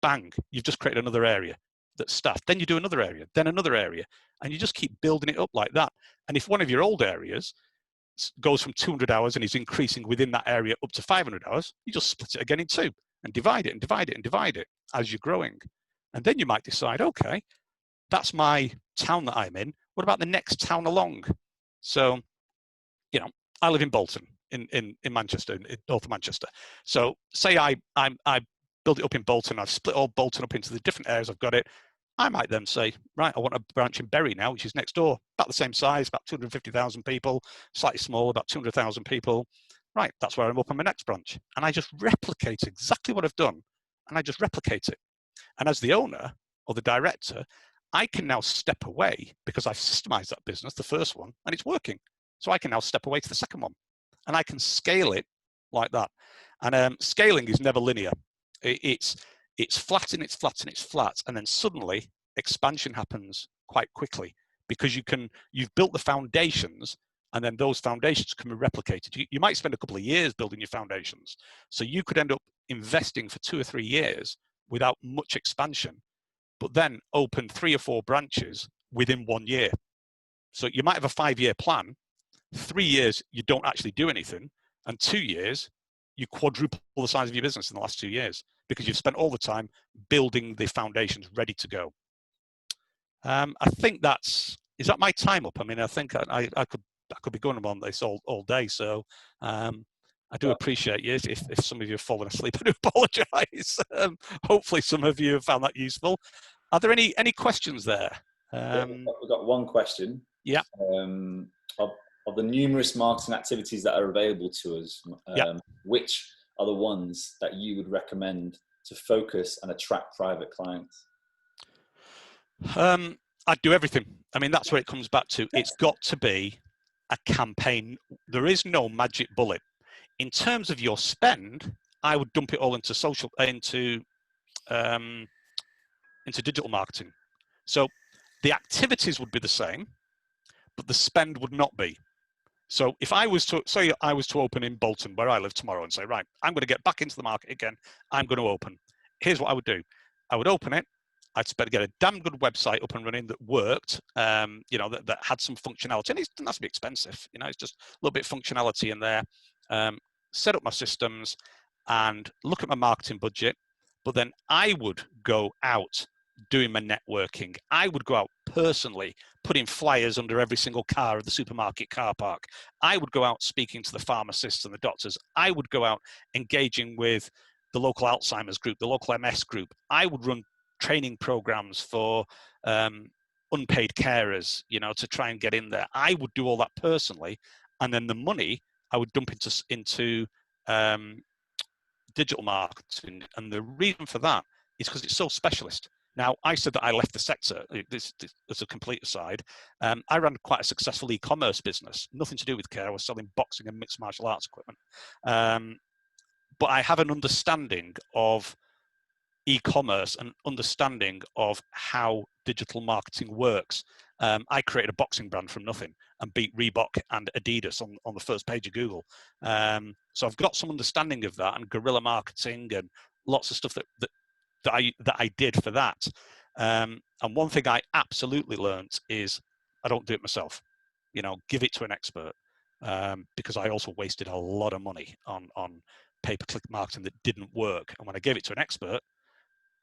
Bang, you've just created another area that's staffed. Then you do another area, then another area, and you just keep building it up like that. And if one of your old areas goes from 200 hours and is increasing within that area up to 500 hours, you just split it again in 2 and divide it and divide it and divide it as you're growing. And then you might decide, okay, that's my town that I'm in. What about the next town along? So, I live in Bolton, in Manchester, in north of Manchester. So say I build it up in Bolton, I've split all Bolton up into the different areas, I've got it. I might then say, right, I want a branch in Bury now, which is next door, about the same size, about 250,000 people, slightly smaller, about 200,000 people. right, that's where I'm open my next branch. And I just replicate exactly what I've done, and I just replicate it. And as the owner or the director, I can now step away because I've systemized that business, the first one, and it's working. So I can now step away to the second one, and I can scale it like that. And scaling is never linear. It's flat and it's flat and it's flat, and then suddenly expansion happens quite quickly because you've built the foundations, and then those foundations can be replicated. You might spend a couple of years building your foundations, so you could end up investing for 2 or 3 years without much expansion, but then open 3 or 4 branches within 1 year. So you might have a 5-year plan. 3 years you don't actually do anything, and 2 years you quadruple the size of your business in the last 2 years because you've spent all the time building the foundations ready to go. I think is that my time up? I mean, I think I could be going on this all day. So I do appreciate you. If some of you have fallen asleep, I do apologise. Hopefully, some of you have found that useful. Are there any questions there? We've got one question. Yeah. Of the numerous marketing activities that are available to us, which are the ones that you would recommend to focus and attract private clients? I'd do everything. I mean, that's where it comes back to. It's got to be a campaign. There is no magic bullet. In terms of your spend, I would dump it all into digital marketing. So the activities would be the same, but the spend would not be. So if I was to say I was to open in Bolton, where I live tomorrow, and say, right, I'm going to get back into the market again, I'm going to open. Here's what I would do. I would open it. I'd get a damn good website up and running that worked, that had some functionality. And it doesn't have to be expensive. It's just a little bit of functionality in there. Set up my systems and look at my marketing budget. But then I would go out doing my networking. I would go out personally, putting flyers under every single car of the supermarket car park. I would go out speaking to the pharmacists and the doctors. I would go out engaging with the local Alzheimer's group, the local MS group. I would run training programs for unpaid carers, to try and get in there. I would do all that personally, and then the money I would dump into digital marketing. And the reason for that is because it's so specialist. Now, I said that I left the sector. This as a complete aside. I ran quite a successful e-commerce business, nothing to do with care. I was selling boxing and mixed martial arts equipment. But I have an understanding of e-commerce and understanding of how digital marketing works. I created a boxing brand from nothing and beat Reebok and Adidas on the first page of Google. So I've got some understanding of that, and guerrilla marketing and lots of stuff that I did for that. And one thing I absolutely learned is I don't do it myself. Give it to an expert, because I also wasted a lot of money on pay-per-click marketing that didn't work. And when I gave it to an expert,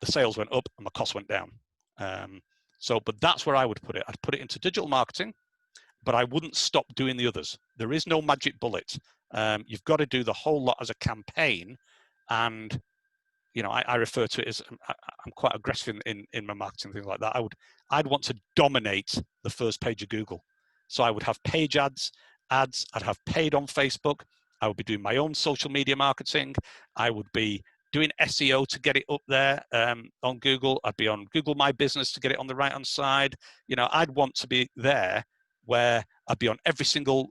the sales went up and my costs went down. But that's where I would put it. I'd put it into digital marketing, but I wouldn't stop doing the others. There is no magic bullet. You've got to do the whole lot as a campaign. And, I refer to it as, I'm quite aggressive in my marketing, things like that. I'd want to dominate the first page of Google. So I would have page ads, I'd have paid on Facebook. I would be doing my own social media marketing. I would be doing SEO to get it up there on Google. I'd be on Google My Business to get it on the right-hand side. I'd want to be there where I'd be on every single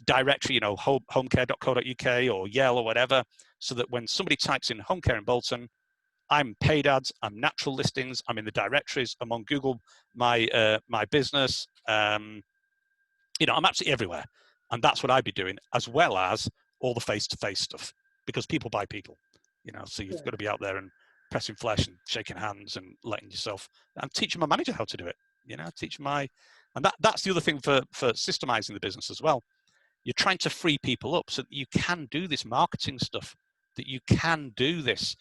directory, homecare.co.uk or Yale or whatever, so that when somebody types in home care in Bolton, I'm paid ads, I'm natural listings, I'm in the directories, I'm on Google My Business. I'm absolutely everywhere. And that's what I'd be doing, as well as all the face-to-face stuff, because people buy people. So you've got to be out there and pressing flesh and shaking hands and letting yourself, and teaching my manager how to do it. And that's the other thing for systemizing the business as well. You're trying to free people up so that you can do this marketing stuff, that you can do this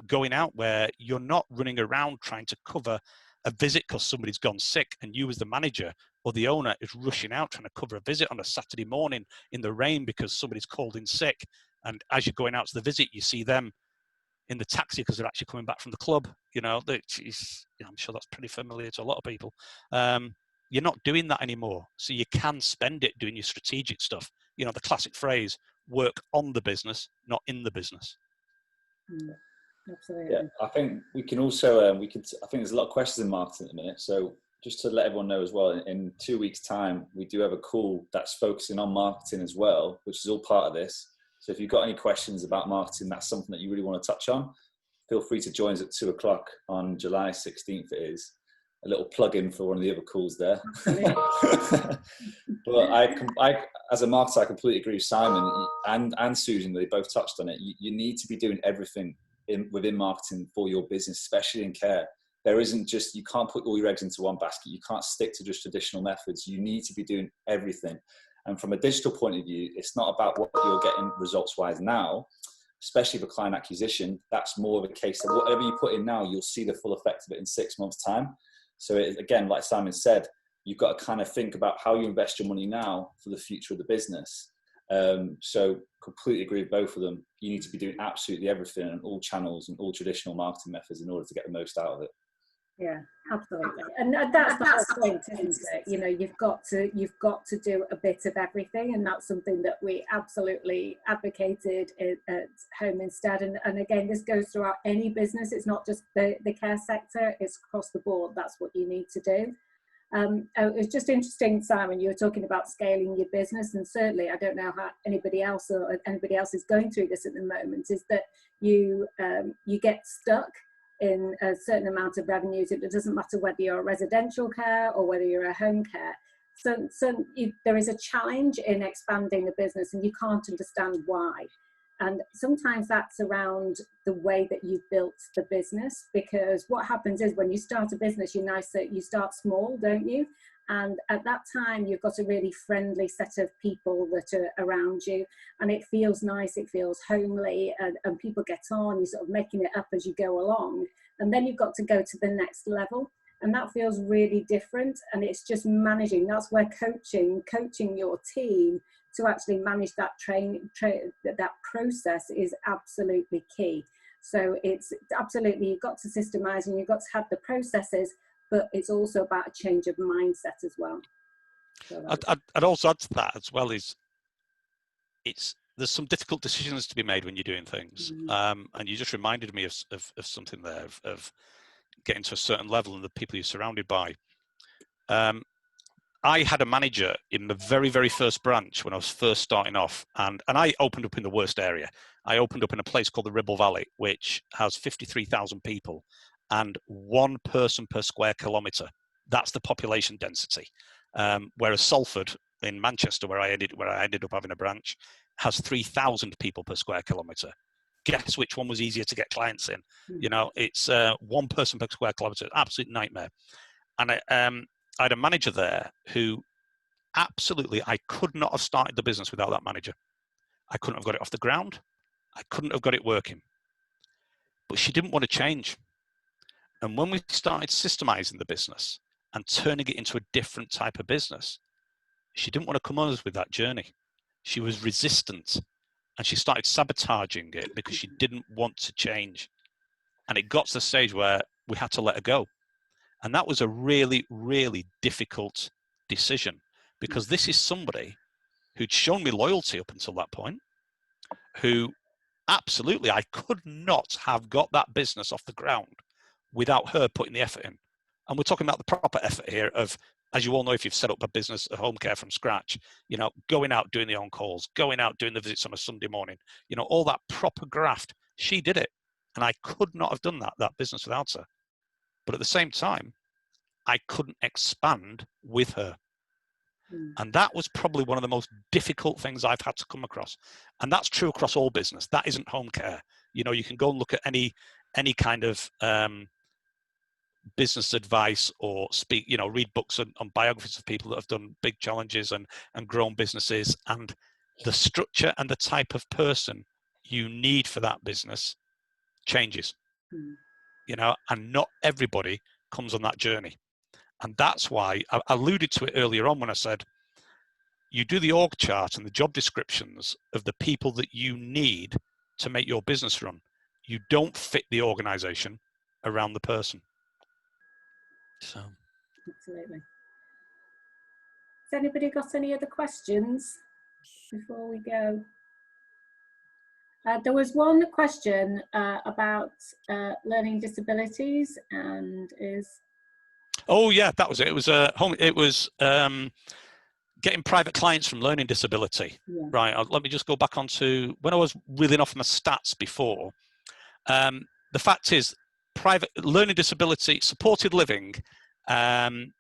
going out where you're not running around trying to cover a visit because somebody's gone sick, and you as the manager or the owner is rushing out trying to cover a visit on a Saturday morning in the rain because somebody's called in sick. And as you're going out to the visit, you see them in the taxi because they're actually coming back from the club. I'm sure that's pretty familiar to a lot of people. You're not doing that anymore. So you can spend it doing your strategic stuff. The classic phrase, work on the business, not in the business. Absolutely. Yeah, I think we can also, I think there's a lot of questions in marketing at the minute. So just to let everyone know as well, in 2 weeks' time, we do have a call that's focusing on marketing as well, which is all part of this. So if you've got any questions about marketing, that's something that you really want to touch on, feel free to join us at 2 o'clock on July 16th. It is a little plug-in for one of the other calls there. But I, as a marketer, I completely agree with Simon and Susan. They both touched on it. You need to be doing everything within marketing for your business, especially in care. There isn't just, you can't put all your eggs into one basket. You can't stick to just traditional methods. You need to be doing everything. And from a digital point of view, it's not about what you're getting results-wise now, especially for client acquisition. That's more of a case that whatever you put in now, you'll see the full effect of it in 6 months' time. So again, like Simon said, you've got to kind of think about how you invest your money now for the future of the business. So completely agree with both of them. You need to be doing absolutely everything on all channels and all traditional marketing methods in order to get the most out of it. Yeah, absolutely. And that's the whole point, isn't it? You know, you've got to do a bit of everything, and that's something that we absolutely advocated at Home Instead. And again, this goes throughout any business. It's not just the care sector, it's across the board. That's what you need to do. It was just interesting, Simon, you were talking about scaling your business, and certainly I don't know how anybody else is going through this at the moment, is that you get stuck in a certain amount of revenues. It doesn't matter whether you're a residential care or whether you're a home care. So there is a challenge in expanding the business, and you can't understand why. And sometimes that's around the way that you've built the business, because what happens is when you start a business, you start small, don't you? And at that time, you've got a really friendly set of people that are around you, and it feels nice, it feels homely, and people get on, you're sort of making it up as you go along. And then you've got to go to the next level, and that feels really different. And it's just managing. That's where coaching your team to actually manage that that process is absolutely key. So it's absolutely, you've got to systemize and you've got to have the processes, but it's also about a change of mindset as well. So I'd also add to that as well there's some difficult decisions to be made when you're doing things. And you just reminded me of something there, of getting to a certain level and the people you're surrounded by. I had a manager in the very, very first branch when I was first starting off, and I opened up in the worst area. I opened up in a place called the Ribble Valley, which has 53,000 people and 1 person per square kilometre. That's the population density. Whereas Salford in Manchester, where I ended up having a branch, has 3,000 people per square kilometre. Guess which one was easier to get clients in? You know, it's 1 person per square kilometre, absolute nightmare. And I had a manager there who absolutely, I could not have started the business without that manager. I couldn't have got it off the ground. I couldn't have got it working. But she didn't want to change. And when we started systemizing the business and turning it into a different type of business, she didn't want to come on us with that journey. She was resistant, and she started sabotaging it because she didn't want to change. And it got to the stage where we had to let her go. And that was a really, really difficult decision, because this is somebody who'd shown me loyalty up until that point, who absolutely, I could not have got that business off the ground without her putting the effort in. And we're talking about the proper effort here of, as you all know, if you've set up a business, a home care from scratch, you know, going out, doing the on-calls, going out, doing the visits on a Sunday morning, you know, all that proper graft. She did it. And I could not have done that business without her. But at the same time, I couldn't expand with her. And that was probably one of the most difficult things I've had to come across. And that's true across all business. That isn't home care. You know, you can go and look at any kind of business advice or speak, you know, read books on biographies of people that have done big challenges and grown businesses, and the structure and the type of person you need for that business changes. You know, and not everybody comes on that journey. And that's why I alluded to it earlier on when I said, you do the org chart and the job descriptions of the people that you need to make your business run. You don't fit the organization around the person. So. Absolutely. Has anybody got any other questions before we go? There was one question about learning disabilities, and is Oh yeah, that was it. It was getting private clients from learning disability. yeah. Right. Let me just go back onto when I was reeling off my stats before. The fact is, private learning disability supported living accounts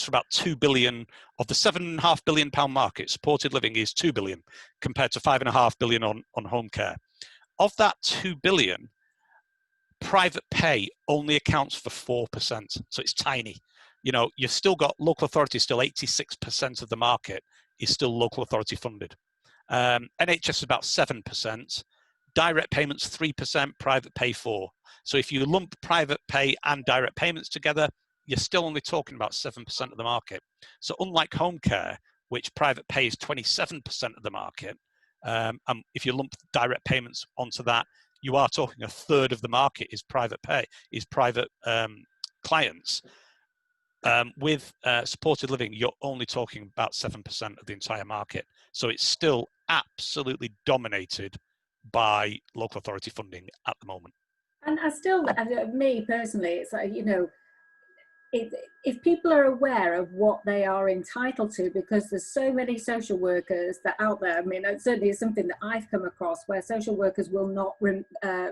for about 2 billion of the £7.5 billion market. Supported living is 2 billion compared to 5.5 billion on home care. Of that 2 billion, private pay only accounts for 4%, so it's tiny. You know, you've still got local authorities, still 86% of the market is still local authority funded. NHS is about 7%, direct payments 3%, private pay 4%. So if you lump private pay and direct payments together, you're still only talking about 7% of the market. So unlike home care, which private pay is 27% of the market, and if you lump direct payments onto that, you are talking a third of the market is private pay, is private clients. With supported living, you're only talking about 7% of the entire market. So it's still absolutely dominated by local authority funding at the moment. And I still, me personally, it's like, you know, if people are aware of what they are entitled to, because there's so many social workers that out there, I mean, it certainly is something that I've come across where social workers will not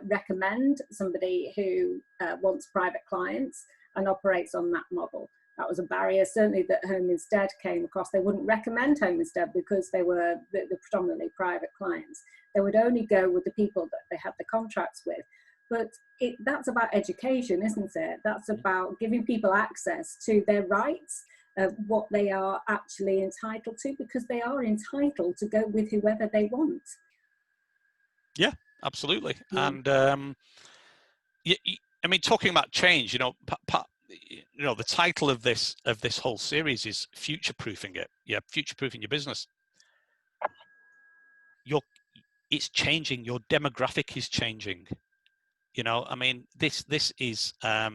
recommend somebody who wants private clients and operates on that model. That was a barrier, certainly, that Home Instead came across. They wouldn't recommend Home Instead because they were the predominantly private clients. They would only go with the people that they had the contracts with. But that's about education, isn't it? That's about giving people access to their rights, what they are actually entitled to, because they are entitled to go with whoever they want. Yeah, absolutely. Yeah. And I mean, talking about change, you know, the title of this whole series is future-proofing it. Yeah, future-proofing your business. It's changing. Your demographic is changing. You know, I mean, this is. I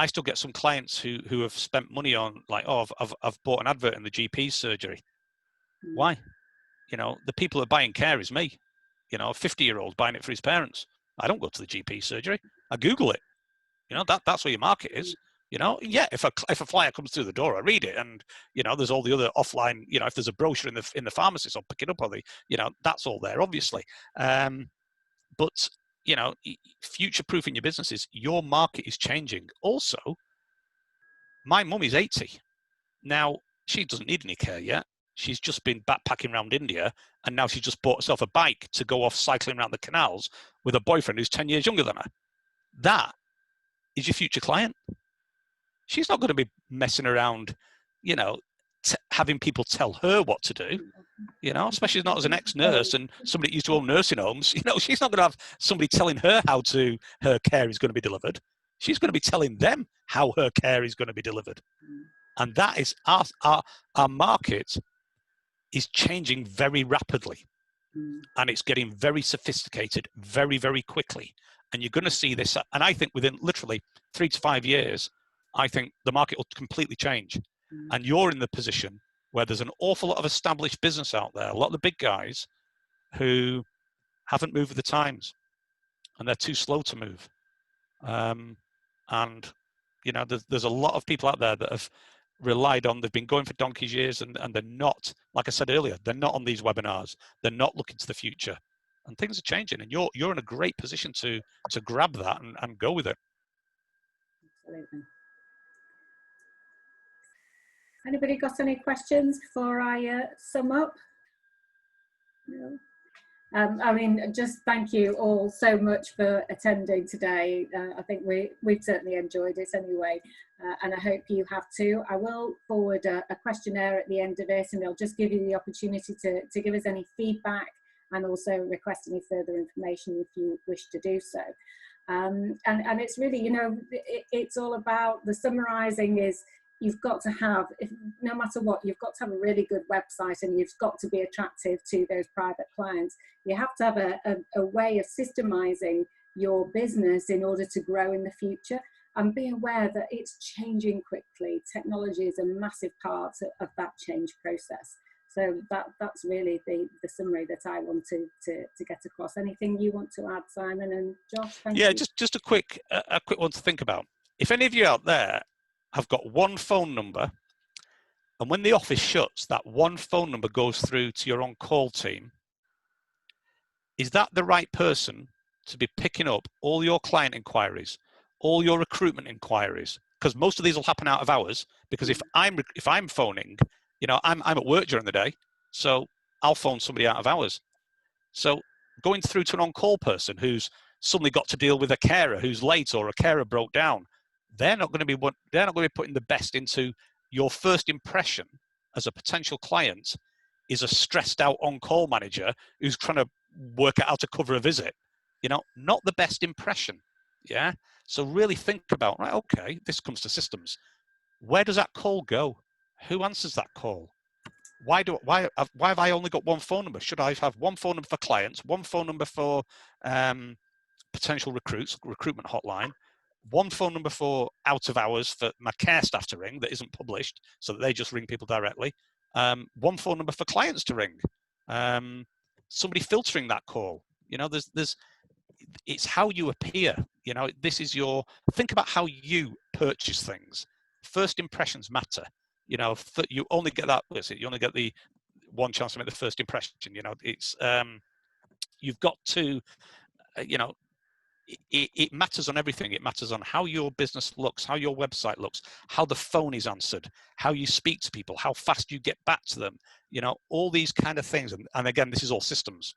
still get some clients who have spent money on, like, oh, I've bought an advert in the GP surgery. Why? You know, the people who are buying care is me. You know, a 50-year-old buying it for his parents. I don't go to the GP surgery. I Google it. You know, that's where your market is. You know, yeah, if a flyer comes through the door, I read it, and you know, there's all the other offline. You know, if there's a brochure in the pharmacist, I'll pick it up. Or you know, that's all there, obviously. But you know, future-proofing your businesses, your market is changing. Also, my mum is 80 now. She doesn't need any care yet. She's just been backpacking around India, and now she's just bought herself a bike to go off cycling around the canals with a boyfriend who's 10 years younger than her. That is your future client. She's not going to be messing around, you know, having people tell her what to do, you know, especially not as an ex-nurse and somebody that used to own nursing homes. You know, she's not going to have somebody telling her how her care is going to be delivered. She's going to be telling them how her care is going to be delivered. And that is our market is changing very rapidly, and it's getting very sophisticated very, very quickly. And you're going to see this, and I think within literally 3 to 5 years, I think the market will completely change. And you're in the position where there's an awful lot of established business out there, a lot of the big guys who haven't moved with the times, and they're too slow to move. And you know, there's a lot of people out there that have relied on, they've been going for donkey's years, and they're not, like I said earlier, they're not on these webinars. They're not looking to the future, and things are changing, and you're in a great position to grab that and go with it. Absolutely. Anybody got any questions before I sum up? No. I mean, just thank you all so much for attending today. I think we've certainly enjoyed it anyway, and I hope you have too. I will forward a questionnaire at the end of it, and it'll just give you the opportunity to give us any feedback and also request any further information if you wish to do so. And it's really, you know, it's all about the summarising is, you've got to have, no matter what, you've got to have a really good website, and you've got to be attractive to those private clients. You have to have a way of systemizing your business in order to grow in the future, and be aware that it's changing quickly. Technology is a massive part of that change process. So that's really the summary that I want to get across. Anything you want to add, Simon and Josh? Thank Yeah, you. just a quick one to think about. If any of you out there have got one phone number, and when the office shuts, that one phone number goes through to your on-call team, is that the right person to be picking up all your client inquiries, all your recruitment inquiries? Because most of these will happen out of hours. Because if I'm phoning, you know, I'm at work during the day, so I'll phone somebody out of hours. So going through to an on-call person who's suddenly got to deal with a carer who's late or a carer broke down, they're not going to be putting the best into your first impression as a potential client. Is a stressed out on-call manager who's trying to work out how to cover a visit. You know, not the best impression. Yeah. So really think about, right, okay, this comes to systems. Where does that call go? Who answers that call? Why have I only got one phone number? Should I have one phone number for clients, one phone number for potential recruitment hotline, one phone number for out of hours for my care staff to ring that isn't published, so that they just ring people directly, one phone number for clients to ring, somebody filtering that call. You know, it's how you appear. You know, think about how you purchase things. First impressions matter. You know, you only get you only get the one chance to make the first impression. You know, it's you've got to, you know, it matters on everything. It matters on how your business looks, how your website looks, how the phone is answered, how you speak to people, how fast you get back to them. You know, all these kind of things. And again, this is all systems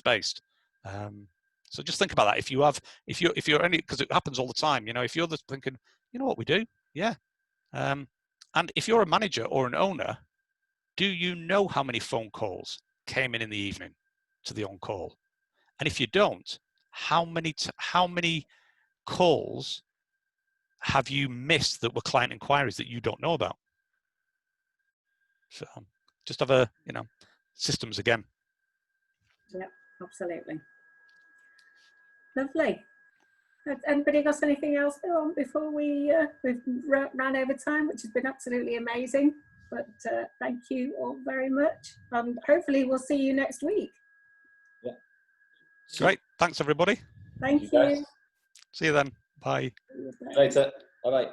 based. So just think about that. If you're only, because it happens all the time. You know, if you're just thinking, you know what we do, yeah. And if you're a manager or an owner, do you know how many phone calls came in the evening to the on-call? And if you don't, how many calls have you missed that were client inquiries that you don't know about? So just have a, you know, systems again. Yep, absolutely. Lovely. Has anybody got anything else they want before we've ran over time, which has been absolutely amazing. But thank you all very much. Hopefully we'll see you next week. Yeah. Great. Thanks, everybody. Thank you. See you then. Bye. Later. Bye-bye.